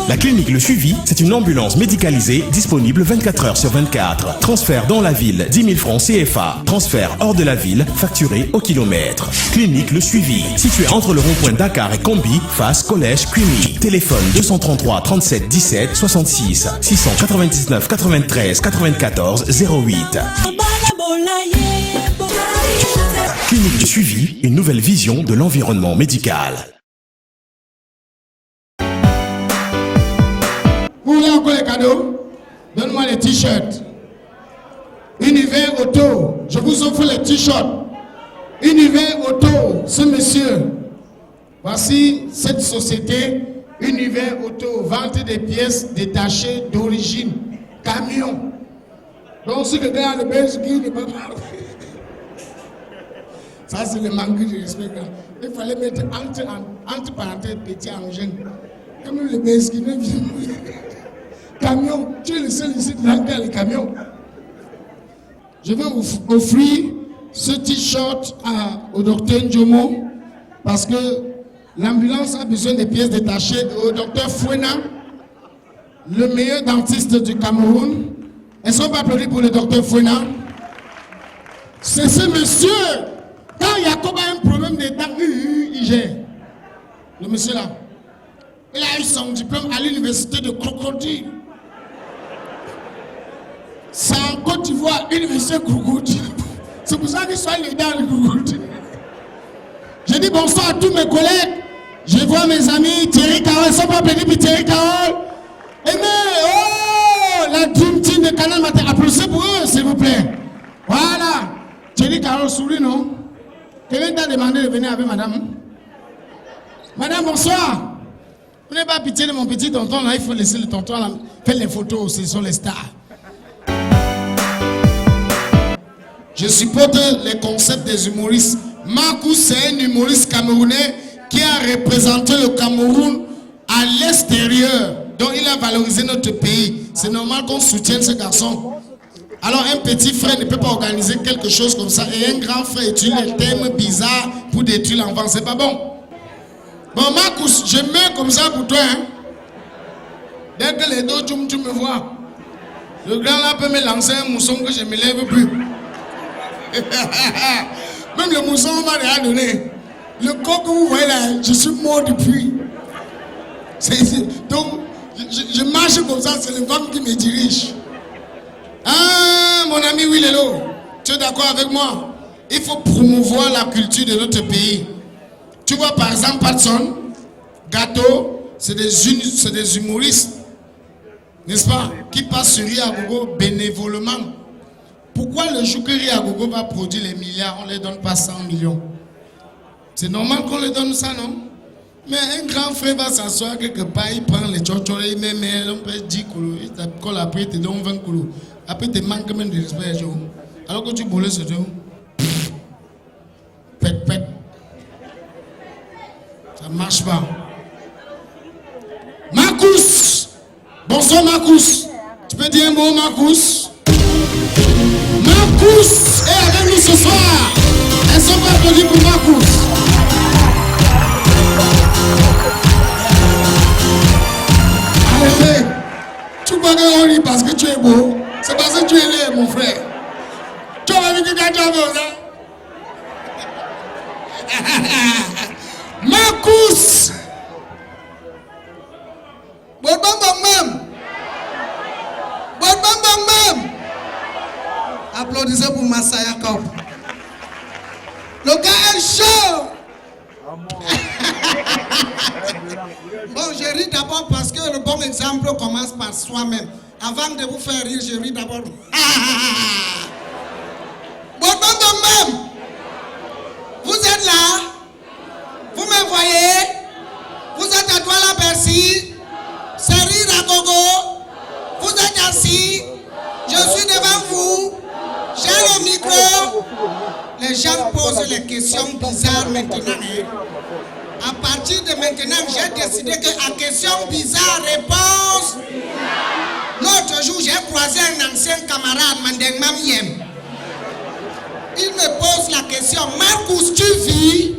La clinique Le Suivi, c'est une ambulance médicalisée disponible 24 heures sur 24. Transfert dans la ville, 10 000 francs CFA. Transfert hors de la ville, facturé au kilomètre. Clinique Le Suivi, située entre le rond-point Dakar et Combi, face collège Cuny. Téléphone 233 37 17 66 699 93 94 08. Clinique Le Suivi, une nouvelle vision de l'environnement médical. Vous voulez encore les cadeaux? Donne-moi les t-shirts. Univers Auto, je vous offre les t-shirts. Univers Auto, ce monsieur. Voici cette société, Univers Auto, vente des pièces détachées d'origine. Camion. Donc si quelqu'un a le belge qui ne peut pas... Ça c'est le manque de respect. Il fallait mettre entre parenthèses petit engin. Comme le belge qui ne vient camion, tu es le seul ici qui a les camions. Je vais offrir ce t-shirt au docteur Ndjomo parce que l'ambulance a besoin des pièces détachées. Au docteur Fouena, le meilleur dentiste du Cameroun. Est-ce qu'on va applaudir pour le docteur Fouena? C'est ce monsieur. Quand Jacob a un problème de dents, il gère. Le monsieur là, il a eu son diplôme à l'université de Crocodile. C'est en Côte d'Ivoire, université Crocodile. C'est pour ça qu'il soit leader de Crocodile. Je dis bonsoir à tous mes collègues. Je vois mes amis, Thierry Carole, ils sont pas appelés pour Thierry Carole. Et mais, oh, la Dream Team de Canal Matin, applaudissez pour eux, s'il vous plaît. Voilà. Thierry Carole sourit, non? Quelqu'un t'a demandé de venir avec madame? Madame, bonsoir. Vous n'avez pas pitié de mon petit tonton là, il faut laisser le tonton là faire les photos, ce sont les stars. Je supporte les concepts des humoristes. Marcus, c'est un humoriste camerounais qui a représenté le Cameroun à l'extérieur. Donc il a valorisé notre pays. C'est normal qu'on soutienne ce garçon. Alors un petit frère ne peut pas organiser quelque chose comme ça et un grand frère utilise les thèmes bizarres pour détruire l'enfant. C'est pas bon. Bon Marcus, je mets comme ça pour toi. Hein? Dès que les deux tu me vois. Le grand là peut me lancer un mousson que je ne me lève plus. Même le mousson on m'a déjà donné. Le coq que vous voyez là, je suis mort depuis. Donc je marche comme ça, c'est le vent qui me dirige. Ah, mon ami Willelo, tu es d'accord avec moi? Il faut promouvoir la culture de notre pays. Tu vois par exemple Patson, Gâteau, c'est des humoristes, n'est-ce pas, qui passent sur Riagogo bénévolement. Pourquoi le jour que Riagogo va produire les milliards, on ne les donne pas 100 millions? C'est normal qu'on les donne ça, non? Mais un grand frère va s'asseoir quelque part, il prend les tchotchos, il met, on peut 10 koulos, il t'accole après, il te donne 20 koulos. Après, tu manques même de respect. Alors que tu boules ce jour, pète. Ça marche pas. Marcus! Bonsoir Marcus! Tu peux dire un mot Marcus? Marcus est avec nous ce soir. Elles sont pas applaudies pour Marcus. Allez, tu crois qu'on rit parce que tu es beau? C'est parce que tu es laid, mon frère. Tu vas dire que tu as beau, ça? Marcus! Bon, même. Applaudissez pour Masaya Kop. Le gars est chaud. Bon, je ris d'abord parce que le bon exemple commence par soi-même. Avant de vous faire rire, je ris d'abord. Bon, même. Vous êtes là? Vous me voyez? Vous êtes à Douala-Bercy? C'est rire à gogo? Vous êtes assis? Je suis devant vous? J'ai le micro? Les gens posent les questions bizarres maintenant. À partir de maintenant, j'ai décidé qu'à question bizarre, réponse. L'autre jour, j'ai croisé un ancien camarade, Mandeng Mamiem. Il me pose la question, Marcus, tu vis?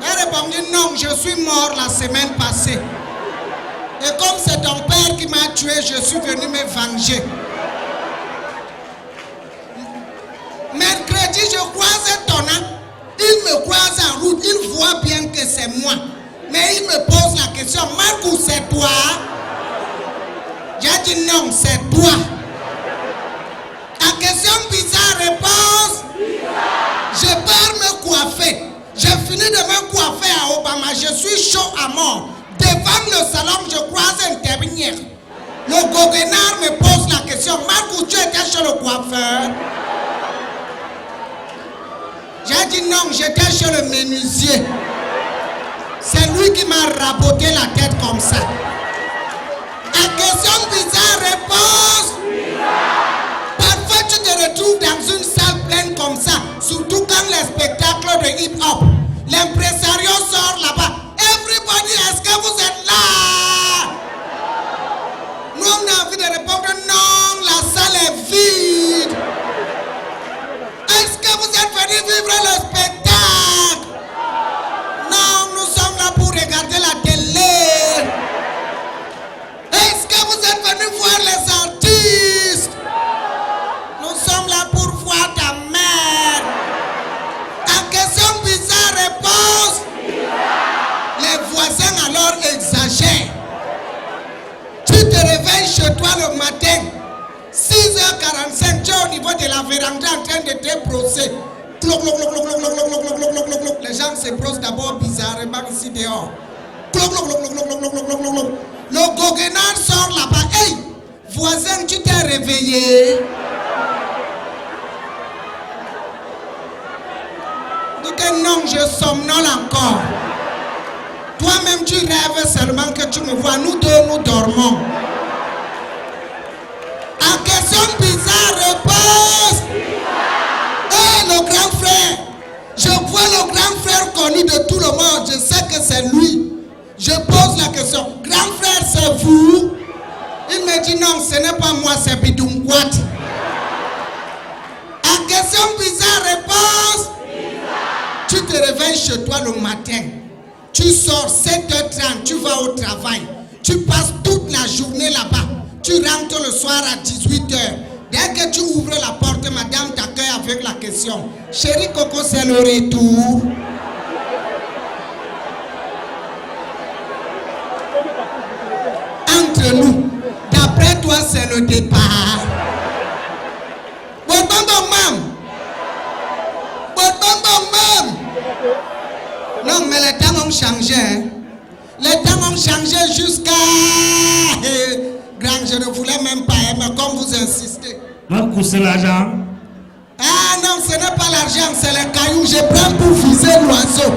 La bon dit non, je suis mort la semaine passée. Et comme c'est ton père qui m'a tué, je suis venu me venger. Mercredi, je croise ton âme. Il me croise en route, il voit bien que c'est moi. Mais il me pose la question, Marcou, c'est toi? J'ai dit non, c'est toi. À question bizarre, réponse. Je pars me coiffer. J'ai fini de me coiffer à Obama. Je suis chaud à mort. Devant le salon, je croise un terminière. Le goguenard me pose la question, Marcou, tu étais chez le coiffeur? J'ai dit non, j'étais chez le menuisier. C'est lui qui m'a raboté la tête comme ça. À question bizarre, réponse. Parfois tu te retrouves dans une salle pleine comme ça, surtout quand les spectacles de hip-hop. L'impresario sort là-bas. Everybody, est-ce que vous êtes là? Nous on a envie de répondre non, la salle est vide. Est-ce que vous êtes venus vivre le spectacle? Non, nous sommes là pour regarder la télé. Est-ce que vous êtes venus voir les artistes? Nous sommes là pour voir ta mère. À question bizarre, réponse. Les voisins alors exagèrent. Tu te réveilles chez toi le matin. 6h45, tu es au niveau de la véranda en train de te brosser. Les gens se brossent d'abord bizarrement ici dehors. Le goguenard sort là-bas. Hey, voisin, tu t'es réveillé? Dis que non, je somnole encore. Toi-même, tu rêves seulement que tu me vois. Nous deux, nous dormons. À question bizarre, réponse. Hey, le grand frère. Je vois le grand frère connu de tout le monde. Je sais que c'est lui. Je pose la question. Grand frère, c'est vous? Il me dit non, ce n'est pas moi, c'est Bidungwat. À question bizarre, réponse. Tu te réveilles chez toi le matin. Tu sors 7h30, tu vas au travail. Tu passes toute la journée là-bas. Tu rentres le soir à 18h. Dès que tu ouvres la porte, madame t'accueille avec la question. Chérie Coco, c'est le retour. Entre nous, d'après toi, c'est le départ. Non, mais les temps ont changé. Hein. Les temps ont changé jusqu'à... Grand, je ne voulais même pas, mais comme vous insistez. Marcou, c'est l'argent. Ah non, ce n'est pas l'argent, c'est les cailloux. Je prends pour viser l'oiseau.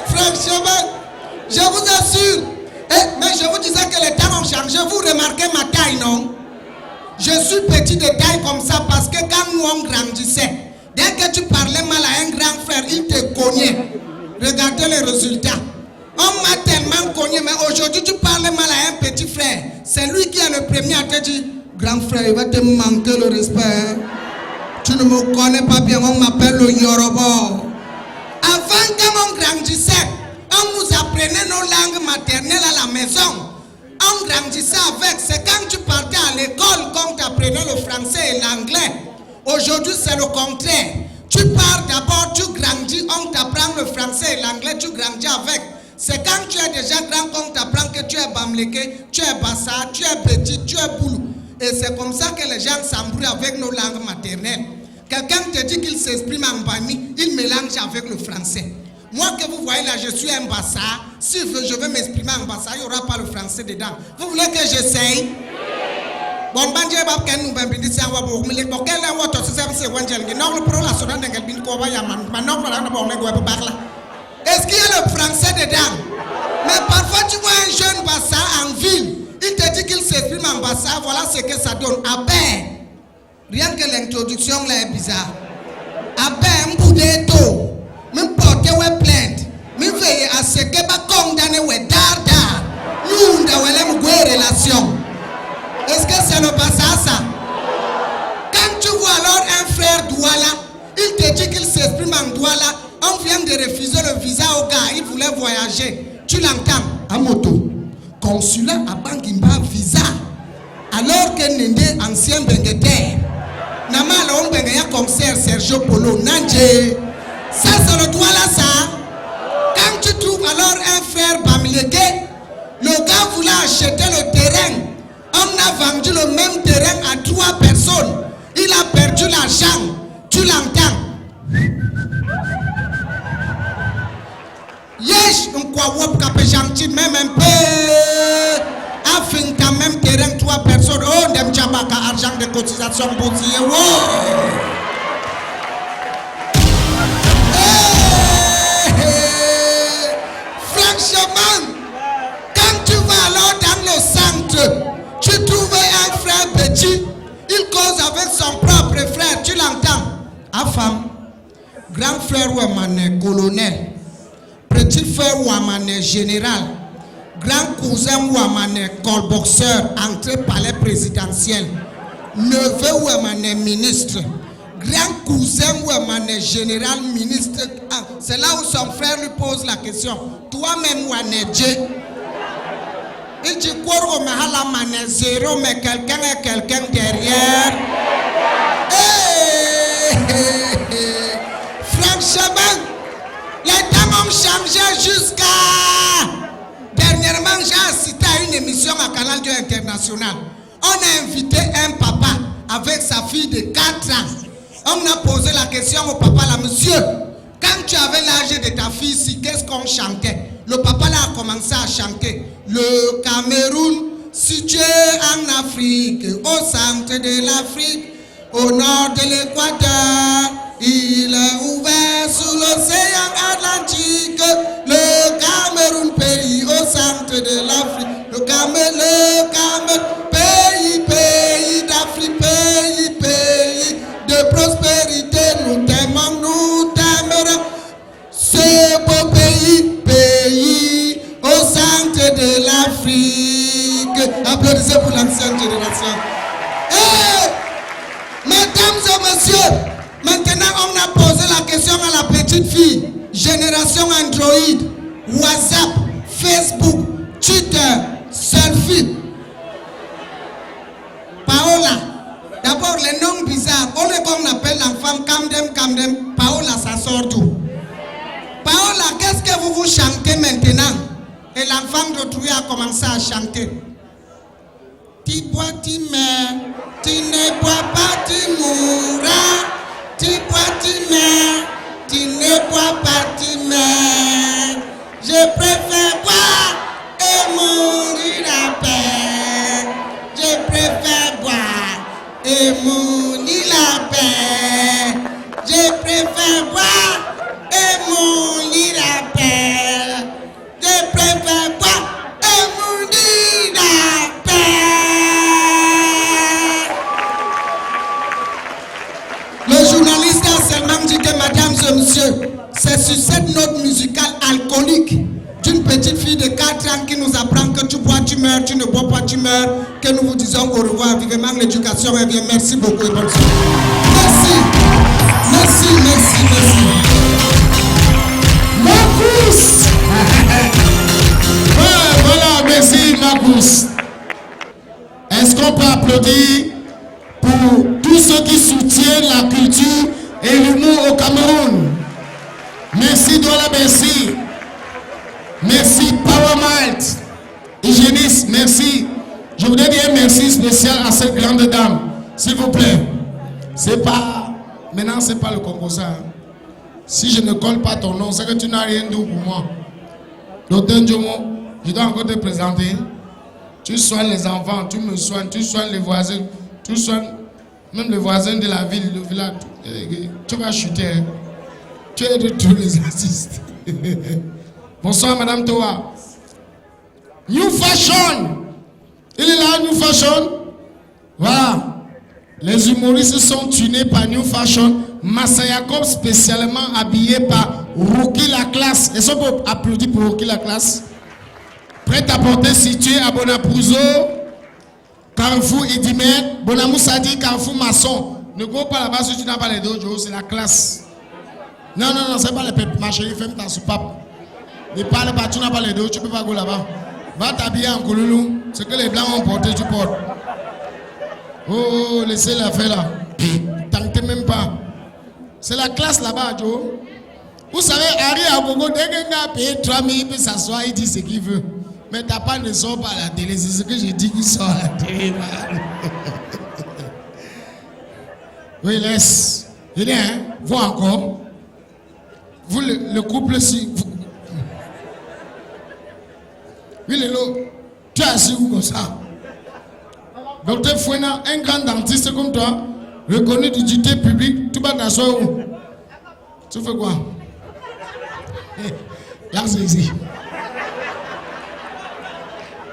Franchement, je vous assure. Mais je vous disais que les temps ont changé. Vous remarquez ma taille, non? Je suis petit de taille comme ça parce que quand nous on grandissait, dès que tu parlais mal à un grand frère, il te cognait. Regardez les résultats. On m'a tellement cogné, mais aujourd'hui tu parles mal à un petit frère. C'est lui qui est le premier à te dire, grand frère, il va te manquer le respect. Hein? Tu ne me connais pas bien, on m'appelle le Yoruba. Avant quand on grandissait, on nous apprenait nos langues maternelles à la maison. On grandissait avec, c'est quand tu partais à l'école qu'on t'apprenait le français et l'anglais. Aujourd'hui, c'est le contraire. Tu pars d'abord, tu grandis, on t'apprend le français et l'anglais, tu grandis avec. C'est quand tu es déjà grand qu'on t'apprend que tu es bamléké, tu es bassa, tu es petit, tu es boulou. Et c'est comme ça que les gens s'embrouillent avec nos langues maternelles. Quelqu'un te dit qu'il s'exprime en bami, il mélange avec le français. Moi que vous voyez là, je suis un bassa. Si je veux m'exprimer en bassa, il n'y aura pas le français dedans. Vous voulez que j'essaye? Bon, banjé bab ken nous ben bindi siang wabo mile ko ken la woto se service wanjel ngi nok le pro la sodan ngel bin ko ba yaman ma nok la bo me go ba bakla. Est-ce qu'il y a le français dedans? Mais parfois tu vois un jeune bassa en ville, il te dit qu'il s'exprime en bassa, voilà ce que ça donne. À peine. Rien que l'introduction là est bizarre. À peine mboudeto, même porter ouais plainte, même veiller à ce que ba condamné ouais darda. Nous on doit aller me relation. Est-ce que c'est le passage ça? Quand tu vois alors un frère droit voulait voyager. Tu l'entends à moto. Consulat à Bangimba visa. Alors que Nende ancien Bengueter. Namal on Bengueya concert Sergio Polo Nanje. Ça c'est le droit là ça. Quand tu trouves alors un frère Bamileke, le gars voulait acheter le terrain. On a vendu le même terrain à 3 personnes. Il a perdu l'argent. Tu l'entends. Yesh, on croit wop capé gentil, même un peu. Afin qu'à même terrain, 3 personnes. Oh, dem tchabaka, argent de cotisation pour dire. Franchement, quand tu vas alors dans le centre, tu trouves un frère petit, il cause avec son propre frère, tu l'entends. Afam, grand frère ou un colonel, petit frère ou un général, grand cousin ou un colboxeur, entré palais présidentiel, neveu ou un ministre, grand cousin ou un général ministre. C'est là où son frère lui pose la question. Toi-même ou un Dieu? Il dit quoi au mahala mané zéro, mais quelqu'un est quelqu'un derrière. Franchement, les temps ont changé jusqu'à dernièrement. J'ai assisté à une émission à Canal 2 International. On a invité un papa avec sa fille de 4 ans. On a posé la question au papa là, monsieur, quand tu avais l'âge de ta fille ici, qu'est-ce qu'on chantait? Le papa là a commencé à chanter. Le Cameroun, situé en Afrique, au centre de l'Afrique, au nord de l'Équateur, il est ouvert sous l'océan Atlantique. Le Cameroun, pays au centre de l'Afrique. Le Cameroun, pays d'Afrique, pays de prospérité. Nous t'aimons, nous t'aimerons. Ce beau pays au centre de l'Afrique. Applaudissez pour l'ancienne génération. Mesdames et messieurs, maintenant on a posé la question à la petite fille. Génération Android, WhatsApp, Facebook, Twitter, selfie. Paola, d'abord les noms bizarres. On appelle l'enfant Kamdem. Paola, ça sort d'où? Paola, qu'est-ce que vous chantez maintenant? Et l'enfant d'autrui a commencé à chanter. Tu bois, tu meurs, tu ne bois pas, tu mourras. Tu bois, tu meurs, tu ne bois pas, tu meurs. Je préfère boire et mourir à paix. Je préfère boire et mourir à paix. Je préfère boire et mourir à paix. Je préfère boire et mourir à paix. Le journaliste a seulement dit que mesdames et messieurs, c'est sur cette note musicale alcoolique d'une petite fille de 4 ans qui nous apprend que tu bois, tu meurs, tu ne bois pas, tu meurs, que nous vous disons au revoir. Vivement l'éducation et bien. Merci beaucoup et bonne soirée. Merci. Marcus. Ouais, voilà, merci Marcus. Est-ce qu'on peut applaudir pour tous ceux qui soutiennent la culture et l'humour au Cameroun? Merci Douala, merci. Merci Power Malt. Hygiéniste, merci. Je voudrais dire merci spécial à cette grande dame. S'il vous plaît. C'est pas... Maintenant, c'est pas le composant. Si je ne colle pas ton nom, c'est que tu n'as rien dit pour moi. Docteur Ndjomo, je dois encore te présenter. Tu soignes les enfants, tu me soignes, tu soignes les voisins, tu soignes même les voisins de la ville, le village. Tu vas chuter. Hein. Tu es de tous les artistes. Bonsoir Madame Toa. New Fashion. Il est là, New Fashion. Voilà. Les humoristes sont tunés par New Fashion. Massayakob spécialement habillé par Rookie la classe. Est-ce qu'on peut applaudir pour Rookie la classe? Prêt à porter situé à Bonapouzo, Carrefour Idimet, Bonamoussadi, Carrefour Masson. Ne go pas là-bas si tu n'as pas les deux jours, c'est la classe. Non, c'est pas les pépes. Ma chérie, ferme ta soupape. Ne parle pas, tu n'as pas les deux, tu ne peux pas aller là-bas. Va t'habiller en couloulou. Ce que les blancs ont porté, tu portes. Oh, laissez l'affaire là. Tentez même pas. C'est la classe là-bas, Joe. Vous savez, Harry Agogo, dès qu'un gars paye 3 000, il peut s'asseoir, il dit ce qu'il veut. Mais ta part ne sort pas à la télé. C'est ce que j'ai dit qu'il sort à la télé. Oui, laisse. Il est, hein? Vous encore. Vous, le couple, si. Oui, Lélo, tu es assis où comme ça? Docteur Fouena, un grand dentiste comme toi, reconnu d'utilité publique, tu vas t'asseoir où? Tu fais quoi? Lance ici.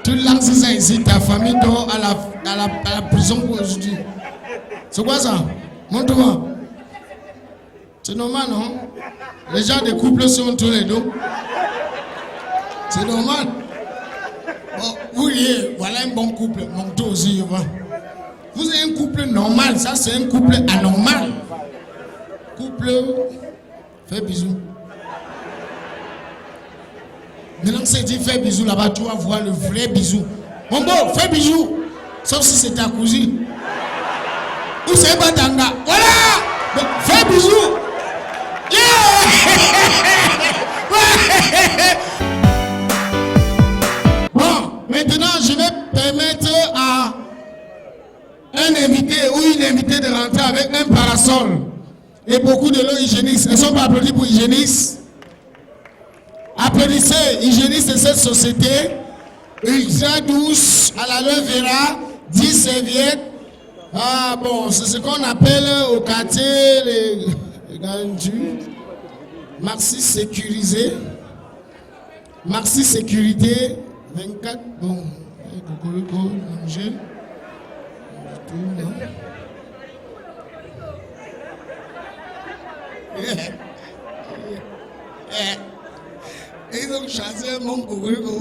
Tu lances ça ici, ta famille dort à la prison pour aujourd'hui. C'est quoi ça? Montre-moi. C'est normal, non? Les gens des couples sont tous les deux. C'est normal. Bon, vous voyez, voilà un bon couple. Mon tour aussi, je vois. Vous avez un couple normal, ça c'est un couple anormal. Couple, fais bisous. Maintenant que c'est dit fais bisous là-bas, tu vas voir le vrai bisou. Mon beau, fais bisous. Sauf si c'est ta cousine. Ou c'est pas tanga. Voilà! Donc, fais bisous. Yeah! Bon, maintenant je vais permettre à un invité ou une invitée de rentrer avec un parasol et beaucoup de l'eau hygiéniste. Elles sont pas applaudis pour hygiénistes. Applaudissez, hygiéniste de cette société, ultra douce, à la levée vera, 10 serviettes. Ah bon, c'est ce qu'on appelle au quartier les gandus. Maxi sécurisé. Maxi sécurité, 24, bon, cocorico, manger. Ils ont chassé mon cocorico.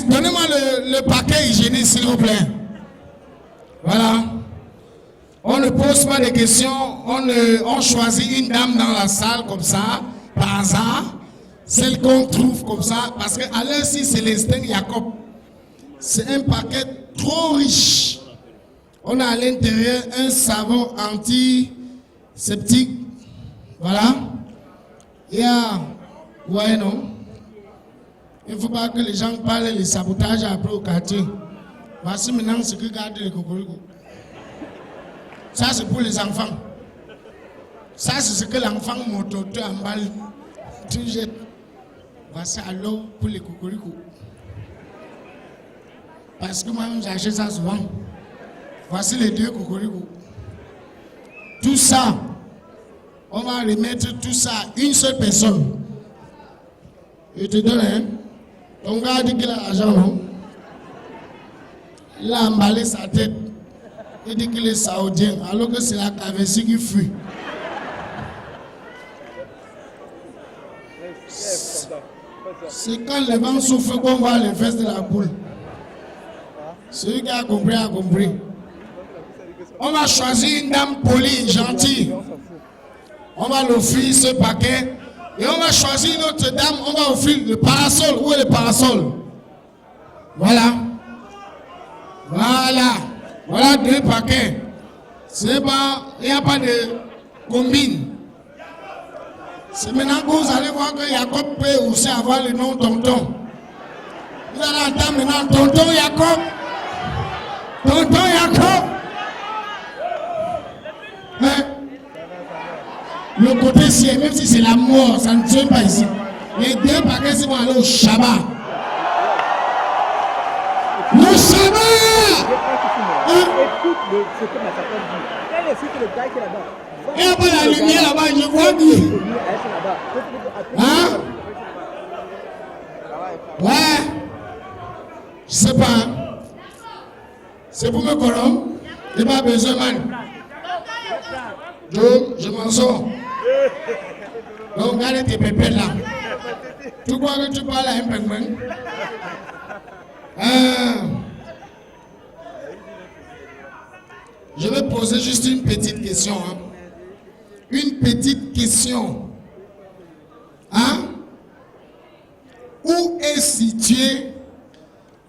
Donnez-moi le paquet hygiénique, s'il vous plaît. Voilà. On ne pose pas de questions. On choisit une dame dans la salle comme ça, par hasard. Celle qu'on trouve comme ça. Parce qu'à l'heure-ci, c'est l'instinct Jacob. C'est un paquet trop riche. On a à l'intérieur un savon antiseptique. Voilà. Il y a... Ouais, non. Il ne faut pas que les gens parlent de sabotage après au quartier. Voici maintenant ce que garde les cocorico. Ça, c'est pour les enfants. Ça, c'est ce que l'enfant mototo emballe. Tu jettes. Voici à l'eau pour les cocorico. Parce que moi-même, j'achète ça souvent. Voici les 2 cocorico. Tout ça, on va remettre tout ça à une seule personne. Je te donne, hein. Ton gars dit qu'il a l'argent, non? Il a emballé sa tête. Il dit qu'il est saoudien, alors que c'est la Kavesi qui fuit. C'est quand les vents souffrent qu'on voit les fesses de la boule. Celui qui a compris a compris. On va choisir une dame polie, gentille. On va l'offrir ce paquet. Et on va choisir une autre dame, on va offrir le parasol. Où est le parasol? Voilà. Voilà. Voilà 2 paquets. C'est pas, il n'y a pas de combine. C'est maintenant que vous allez voir que Jacob peut aussi avoir le nom tonton. Vous allez entendre maintenant tonton Jacob. Tonton Jacob. Hein? Le côté ciel, même si c'est la mort, ça ne tient pas ici. Les 2 paquets, c'est vont aller au Shabbat. Le Shabbat! Écoute ce que ma femme dit. Elle est que le gars qui est là-bas. Il n'y a pas la lumière là-bas, je vois bien. Hein? Ouais. Je sais pas. C'est pour me corrompre. Il n'y a pas besoin, man. Je m'en sors. Donc, regarde tes pépés là. Tu crois que tu parles à un pingouin? Je vais poser juste une petite question. Hein. Une petite question. Hein? est située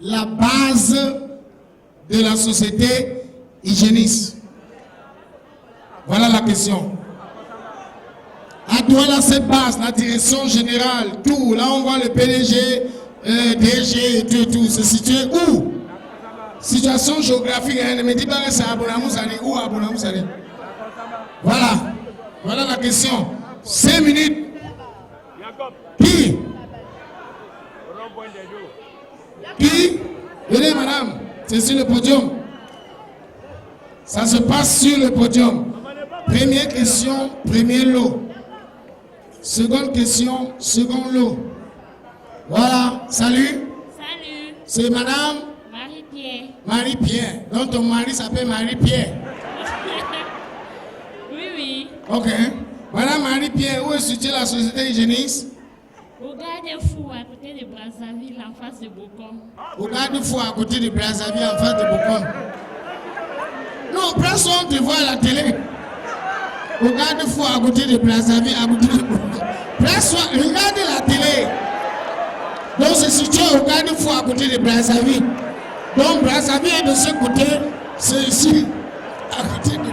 la base de la société hygiéniste? Voilà la question. À Douala, cette base, la direction générale, tout, là on voit le PDG, DG et tout, c'est situé où? Situation géographique, ne me dis pas que c'est à Bonamousali. Où à Bonamousali? Voilà. Voilà la question. 5 minutes. Qui? Qui? Venez madame, c'est sur le podium. Ça se passe sur le podium. Première question, premier lot. Seconde question, second lot. Voilà, salut. Salut. C'est madame Marie-Pierre. Marie-Pierre. Donc ton mari s'appelle Marie-Pierre. Oui, oui. Ok. Voilà Marie-Pierre, où est située la société hygiéniste? Au Garde-Fou, à côté de Brazzaville, en face de Bocom. Au Garde-Fou, à côté de Brazzaville, en face de Bocom. Non, personne ne te voit à la télé. Au Garde-Fou, à côté de Brazzaville, à côté de Bocom. Personne, regardez la télé. Donc c'est situé au Garde-Fou, à côté de Brazzaville. Donc Brazzaville est de ce côté, c'est ici, à côté de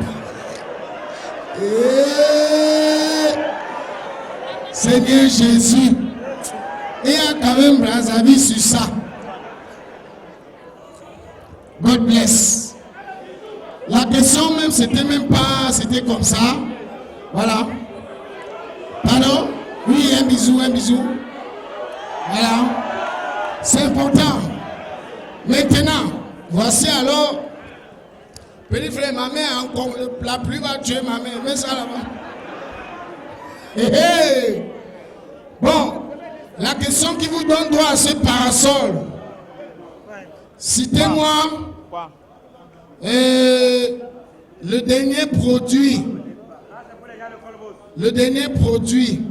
Seigneur Jésus, il y a quand même Brazzaville sur ça. God bless. La question même, c'était même pas, c'était comme ça. Voilà. Pardon? Oui, un bisou, un bisou. Voilà. C'est important. Maintenant, voici alors. Petit frère, ma mère, encore, la pluie va tuer ma mère. Mets ça là-bas. Hey. Bon, la question qui vous donne droit à ce parasol. Citez-moi le dernier produit. Le dernier produit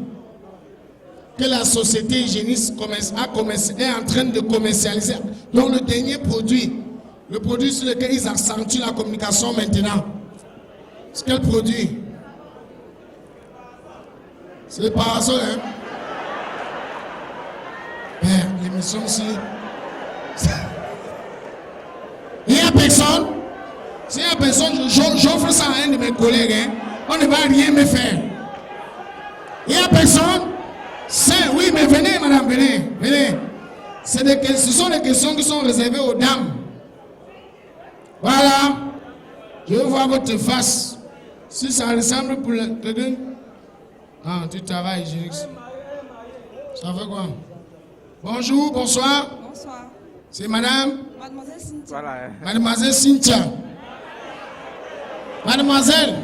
que la société hygiéniste est en train de commercialiser. Donc le dernier produit, le produit sur lequel ils accentuent la communication maintenant. C'est quel produit? C'est le parasol, hein? L'émission aussi. Il n'y a personne. S'il n'y a personne, j'offre ça à un de mes collègues. Hein? On ne va rien me faire. Il n'y a personne. Oui, mais venez, madame, venez. Venez. Ce sont des questions qui sont réservées aux dames. Voilà. Je veux voir votre face. Si ça ressemble pour quelqu'un. Ah, tu travailles, Gélix. Ça fait quoi? Bonjour, bonsoir. Bonsoir. C'est madame? Mademoiselle Cynthia. Voilà. Mademoiselle Cynthia. Mademoiselle.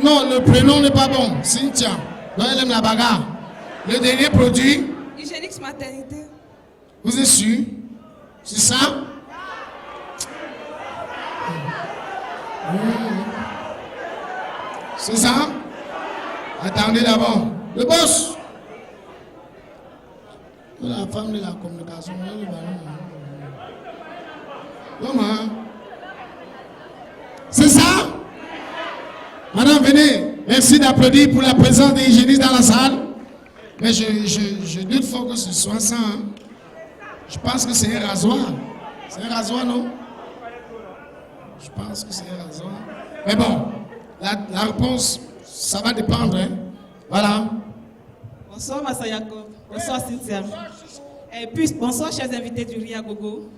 Non, le prénom n'est pas bon. Cynthia. Donc elle aime la bagarre. Le dernier produit? Hygiénix maternité. Vous êtes sûr? C'est ça? C'est ça? Attendez d'abord. Le boss. La femme de la communication. Comment? C'est ça? Madame, venez. Merci d'applaudir pour la présence des hygiénistes dans la salle. Mais je doute fort que ce soit ça. Hein? Je pense que c'est un rasoir. C'est un rasoir, non? Je pense que c'est un rasoir. Mais bon, la réponse, ça va dépendre. Hein? Voilà. Bonsoir, Massa Jacob. Bonsoir, Cynthia. Et puis, bonsoir, chers invités du Ria Gogo.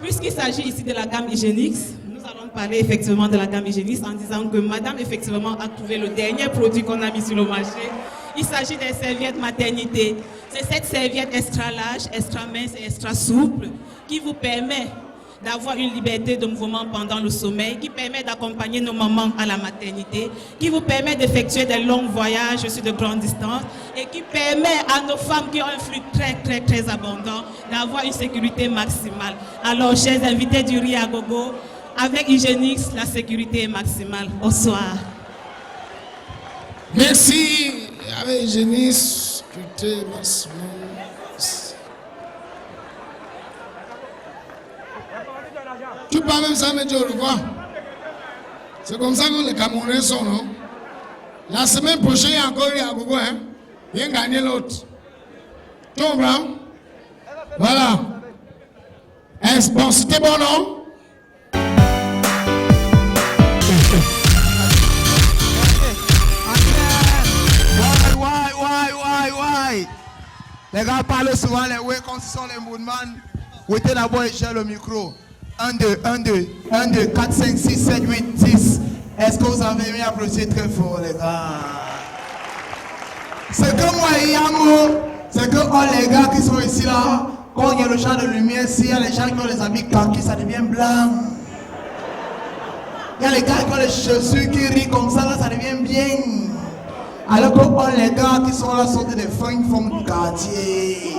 Puisqu'il s'agit ici de la gamme Hygiénix, nous allons parler effectivement de la gamme Hygiénix en disant que madame, effectivement, a trouvé le dernier produit qu'on a mis sur le marché. Il s'agit des serviettes maternité. C'est cette serviette extra large, extra mince et extra souple qui vous permet d'avoir une liberté de mouvement pendant le sommeil, qui permet d'accompagner nos mamans à la maternité, qui vous permet d'effectuer des longs voyages sur de grandes distances et qui permet à nos femmes qui ont un flux très abondant d'avoir une sécurité maximale. Alors, chers invités du Ria Gogo, avec Hygiénix, la sécurité est maximale. Bonsoir. Merci. Avec Hygiénix, sécurité maximale. Tu parles même ça, mais tu le vois. C'est comme ça que les Camerounais sont, non? La semaine prochaine, il y a encore Ria Gogo, hein? Viens gagner l'autre. Tu comprends? Voilà. Bon, c'était bon, non? Why? Les gars parlent souvent les ouais comme ce sont les moodman. Mettez d'abord échelle le micro. 1, 2, 1, 2, 1, 2, 4, 5, 6, 7, 8, 10. Est-ce que vous avez aimé applaudir très fort, les gars? C'est que moi, Yamo, c'est que les gars qui sont ici là, quand il y a le champ de lumière, s'il y a les gens qui ont les habits kaki, ça devient blanc. Il y a les gars qui ont les chaussures qui rient comme ça, là, ça devient bien. Alors que les gars qui sont là sont des fins formes du quartier.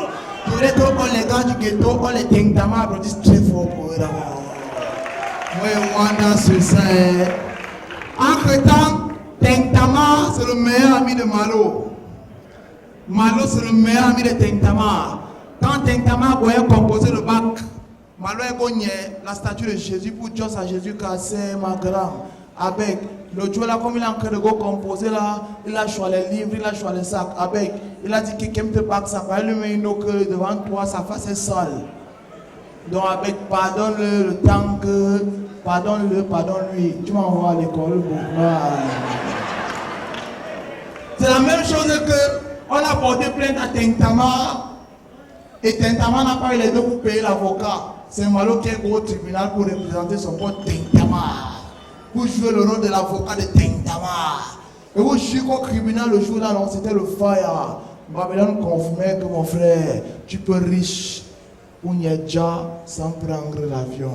Je voudrais que les gars du ghetto, les Tengtama applaudissent très fort pour eux d'abord. Oui, Wanda sur scène. Entre temps, Tengtama, c'est le meilleur ami de Malo. Malo, c'est le meilleur ami de Tengtama. Quand Tengtama voyait composer le bac, Malo a gagné la statue de Jésus pour dire à Jésus c'est ma grand. Avec le Dieu là, comme il est en train de composer là, il a choisi les livres, il a choisi les sacs. Avec, il a dit que quelqu'un te passe ça, il lui met une eau que devant toi, sa face est sale. Donc avec, pardonne-le le temps que, pardonne-lui. Tu m'envoies à l'école, c'est la même chose que on a porté plainte à Tengtama et Tengtama n'a pas eu les deux pour payer l'avocat. C'est Malo qui est au tribunal pour représenter son pote Tengtama. Pour jouer le rôle de l'avocat de Tengtama. Et vous jouez au tribunal le jour là, non, c'était le fire. Babylone confirmait que mon frère, tu peux riche ou déjà sans prendre l'avion.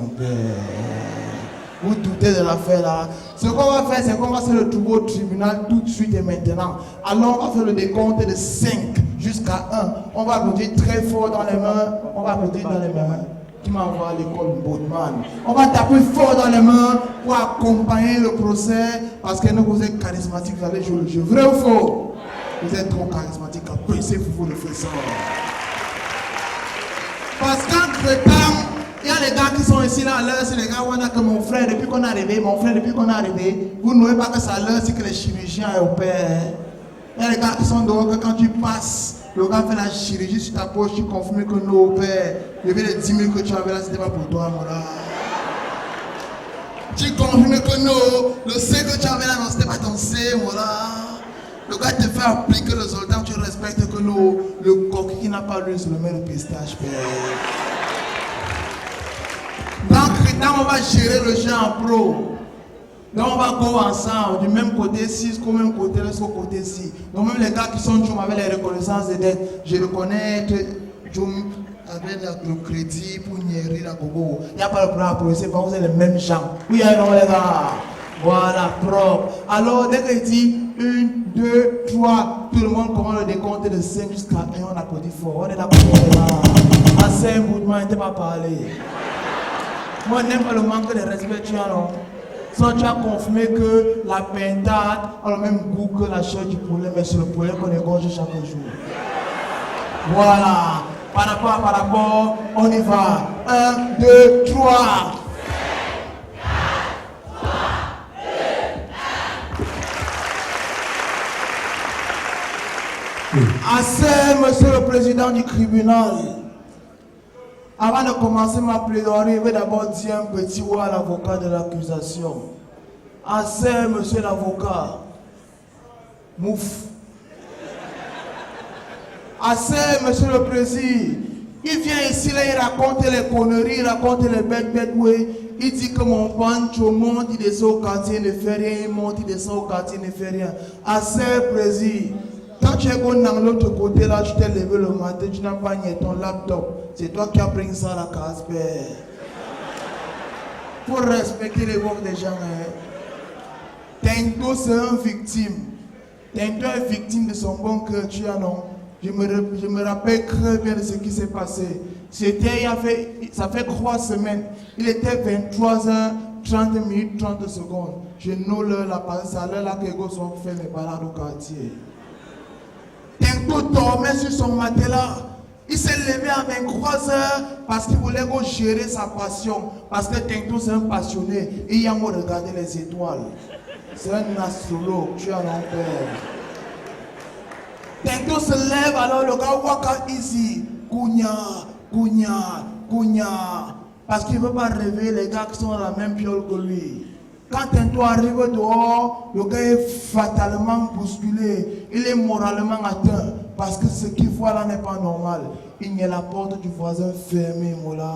Vous doutez de l'affaire là. Ce qu'on va faire, c'est qu'on va se retrouver au tribunal tout de suite et maintenant. Alors on va faire le décompte de 5 jusqu'à 1. On va applaudir très fort dans les mains. On va applaudir dans les mains. Qui m'envoie à l'école Boatman. On va taper fort dans les mains pour accompagner le procès parce que nous vous êtes charismatiques, vous allez jouer le jeu. Vrai ou faux? Vous êtes trop charismatiques, appréciez-vous le faisant. Parce qu'entre temps, il y a les gars qui sont ici là à l'heure, c'est les gars où on a que mon frère, depuis qu'on est arrivé, vous ne voyez pas que c'est à l'heure, c'est que les chirurgiens opèrent. Il y a les gars qui sont dehors que quand tu passes, le gars fait la chirurgie sur ta poche, tu confirmes que nos pères, le les 10 000 que tu avais là, c'était pas pour toi, mon gars. Tu confirmes que non, le C que tu avais là, non, c'était pas ton C, mon gars. Le gars te fait appliquer le soldat, tu respectes que non, le coq qui n'a pas lu sur le même pistache, père. Donc, on va gérer le jeu en pro. Donc on va go ensemble, du même côté 6, comme même côté, l'autre côté 6. Donc même les gars qui sont Djoum avec les reconnaissances des dettes, je reconnais Djoum avec le crédit pour Nyeri, la Gogo. Il n'y a pas le plan pour essayer, vous êtes les mêmes gens. Oui, alors les gars, voilà, propre. Alors dès qu'il dit 1, 2, 3, tout le monde commence le décompte de 5 jusqu'à 1, on applaudit fort. On est d'accord, les gars. À 5 bouts de main, on ne pas parler. Moi, je n'aime pas le manque de respect, tu as non. Soit tu as confirmé que la pentade a le même goût que la chair du poulet, mais c'est le poulet qu'on égorge chaque jour. Voilà. Par rapport, on y va. 1, 2, 3. Assez, monsieur le président du tribunal. Avant de commencer ma plaidoirie, je vais d'abord dire un petit mot à l'avocat de l'accusation. Assez, monsieur l'avocat. Mouf. Assez, monsieur le président. Il vient ici, là, il raconte les conneries, il raconte les bêtes, oui. Il dit que mon pancho monte, il descend au quartier, il ne fait rien, il monte, il descend au quartier, il ne fait rien. Assez, président. Quand tu es dans l'autre côté, là, tu t'es levé le matin, tu n'as pas nié ton laptop. C'est toi qui as pris ça à la casse, père. Faut respecter les voix des gens. Hein. Tento, c'est un victime. Tento est victime de son bon cœur, tu as non. Je me rappelle très bien de ce qui s'est passé. C'était, ça fait 3 semaines. Il était 23h30 minutes 30 secondes. Je note l'heure là, parce que c'est à l'heure là que les gars sont fait mes balades au quartier. Tento dormait sur son matelas. Il s'est levé à 23h parce qu'il voulait gérer sa passion. Parce que Tento c'est un passionné. Et il a regardé les étoiles. C'est un astrologue. Tu as l'enfer. Tento se lève alors le gars waka easy. Kounya, Kounia. Parce qu'il ne veut pas réveiller les gars qui sont dans la même piole que lui. Quand Tinto arrive dehors, le gars est fatalement bousculé. Il est moralement atteint. Parce que ce qu'il voit là n'est pas normal. Il y a la porte du voisin fermée, Mola.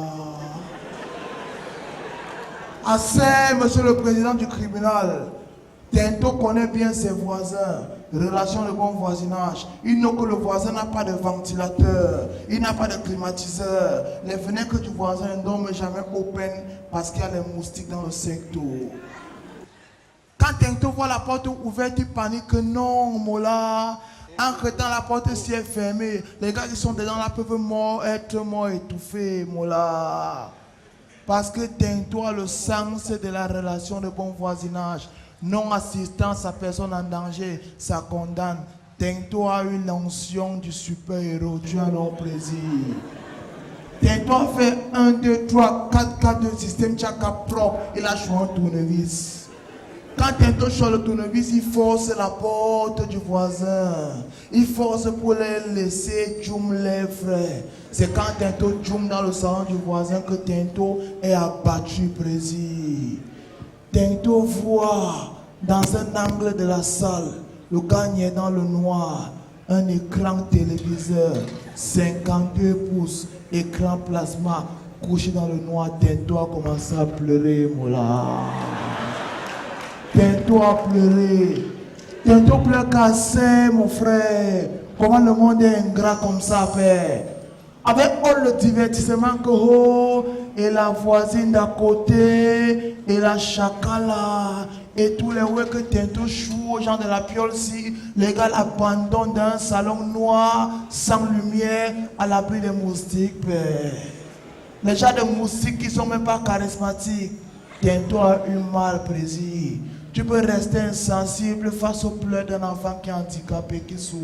Assez, monsieur le président du tribunal. Tinto connaît bien ses voisins. Relation de bon voisinage. Il note que le voisin n'a pas de ventilateur. Il n'a pas de climatiseur. Les fenêtres du voisin ne dorment jamais open parce qu'il y a les moustiques dans le secteur. Quand Tinto voit la porte ouverte, il panique. Non, Mola. Entre-temps, la porte s'y est fermée. Les gars qui sont dedans là peuvent être morts étouffés, Mola. Parce que Tinto a le sens de la relation de bon voisinage. Non-assistance à personne en danger, ça condamne. Tinto a eu l'onction du super-héros. Tu as non plaisir. Tinto a fait 1, 2, 3, 4 de système Tchaka propre. Il a choisi un tournevis. Quand Tinto choisit le tournevis, il force la porte du voisin. Il force pour les laisser Djoum les frères. C'est quand Tinto Djoum dans le salon du voisin que Tinto est abattu, président. Tinto voit dans un angle de la salle, le gagne est dans le noir, un écran téléviseur, 52 pouces, écran plasma, couché dans le noir. Tinto a commencé à pleurer, Mola. Tinto a pleuré. Tinto pleure cassé, mon frère. Comment le monde est ingrat comme ça, père. Avec all le divertissement que ho, et la voisine d'à côté, et la chacala, et tous les ouais que Tinto chou aux gens de la piole si les gars l'abandonnent dans un salon noir, sans lumière, à l'abri des moustiques, père. Les gens de moustiques qui sont même pas charismatiques. Tinto a eu mal, président. Tu peux rester insensible face aux pleurs d'un enfant qui est handicapé, qui souffre.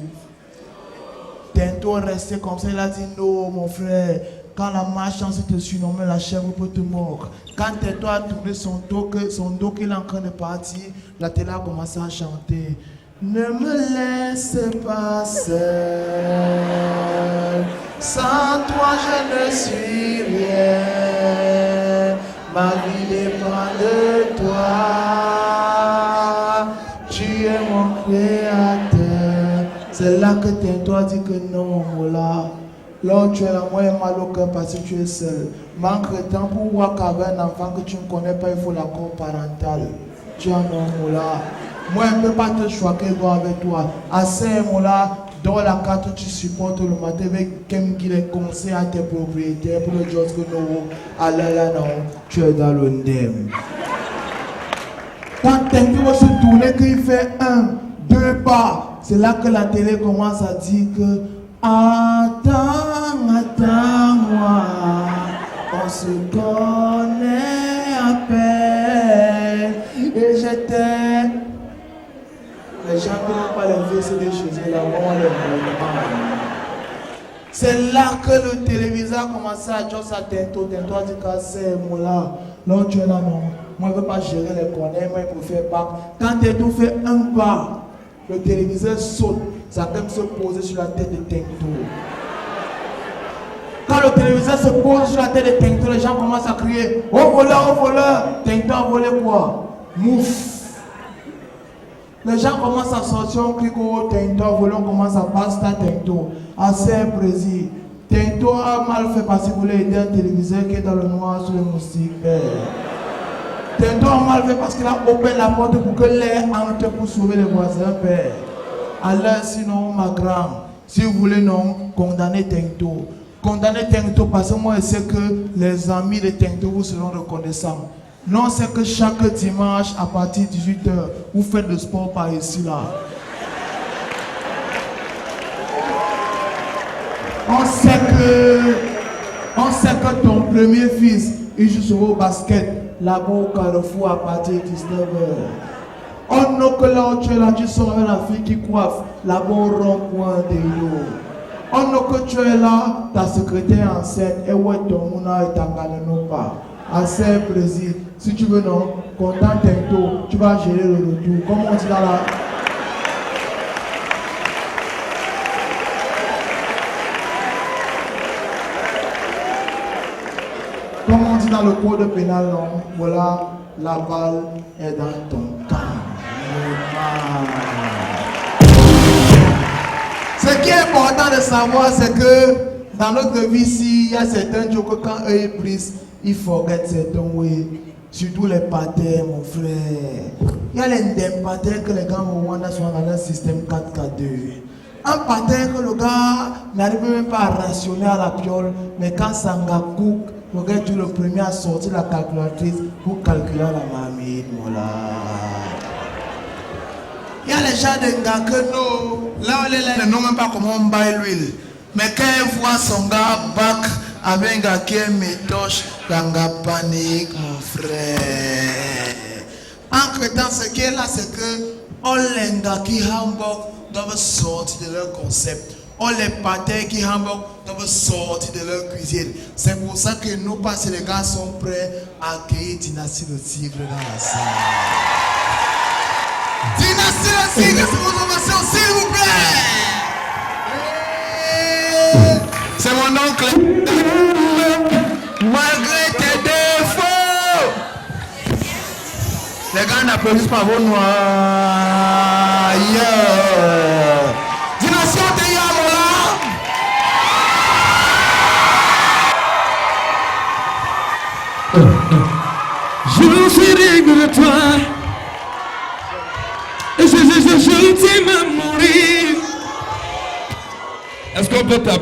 Tinto resté comme ça, il a dit non, mon frère. Quand la malchance te surnomme, la chèvre peut te mordre. Quand Tinto a tourné son dos qu'il est en train de partir, la télé a commencé à chanter. Ne me laisse pas seul. Sans toi, je ne suis rien. Ma vie dépend de toi. Tu es mon créateur. C'est là que Tinto a dit que non, Mola. Là où tu es là, moi j'ai mal au cœur parce que tu es seul. Manque de temps pour voir qu'avec un enfant que tu ne connais pas, il faut l'accord parental. Tu as non, Mola. Moi je ne peux pas te choquer avec toi. Assez, Mola, dans la carte tu supportes le matin avec quelqu'un qui les conseille à tes propriétaires pour le job que nous allons là, non, tu es dans le ndem. Quand Tinto va se tourner, qu'il fait 1, 2 pas, c'est là que la télé commence à dire que attends, attends-moi, on se connaît à peine. Et j'étais. Les gens qui n'ont pas les VCD chez eux, là, on les voit. C'est là que le téléviseur a commencé à dire à Tinto. Tinto a dit que c'est moi là. Là, tu es là, non. Moi, je ne veux pas gérer les connais, moi, je peux faire pas. Quand Tinto fait un pas, le téléviseur saute. Ça va même se poser sur la tête de Tinto. Quand le téléviseur se pose sur la tête de Tinto, les gens commencent à crier « Oh voleur, oh voleur !» Tinto a volé quoi? Mouf. Les gens commencent à sortir, on crie « Oh Tinto a volé !» On commence à passer à Tinto. Assez précis. Tinto a mal fait parce qu'il voulait aider un téléviseur qui est dans le noir sur les moustiques. Tinto a mal fait parce qu'il a ouvert la porte pour que l'air entre pour sauver les voisins, père. Alors sinon, ma grande, si vous voulez non, condamnez Tinto. Condamnez Tinto parce que moi je sais que les amis de Tinto vous seront reconnaissants. Non, c'est que chaque dimanche à partir de 18h, vous faites le sport par ici là. On sait que ton premier fils, il joue sur le basket, là-bas au Carrefour à partir de 19h. On n'a que là où tu es là, tu sors avec la fille qui coiffe, là-bas au rond-point de l'eau. On n'a que tu es là, ta secrétaire enceinte, et où est ton mouna et ta galeno pas. Assez plaisir. Si tu veux non, content Tinto, tu vas gérer le retour. Comme on dit là là. dans le code pénal, non. Voilà, la balle est dans ton camp. Ce qui est important de savoir, c'est que dans notre vie ici, il y a certains jours que quand eux ils brisent, il faut que certains oui. Surtout les patins, mon frère. Il y a les patins que les gars au Rwanda sont dans le système 4K2. Un patin que le gars n'arrive même pas à rationner à la piole, mais quand Sanga cook, le gars est le premier à sortir la calculatrice pour calculer la mamie. Voilà. Il y a les gens de gars que nous, là on est là, ils ne savent même pas comment on baille l'huile. Mais quand ils voient son gars back avec un gars qui est métoche, un gars panique, mon frère. Entre-temps, ce qui est là, c'est que all les gars qui Hamburg doivent sortir de leur concept. All les patins qui Hamburg doivent sortir de leur cuisine. C'est pour ça que nous, parce que les gars sont prêts à accueillir Dynastie le Tigre dans la salle. Dynastie le Tigre, c'est vos ovations, s'il vous plaît. C'est mon oncle. Malgré tes défauts, les gars n'applaudissent pas vos noirs. Yeah. Dynastie de Yamola. Je suis digne de toi. Je t'aime à mourir. Est-ce qu'on peut t'appeler?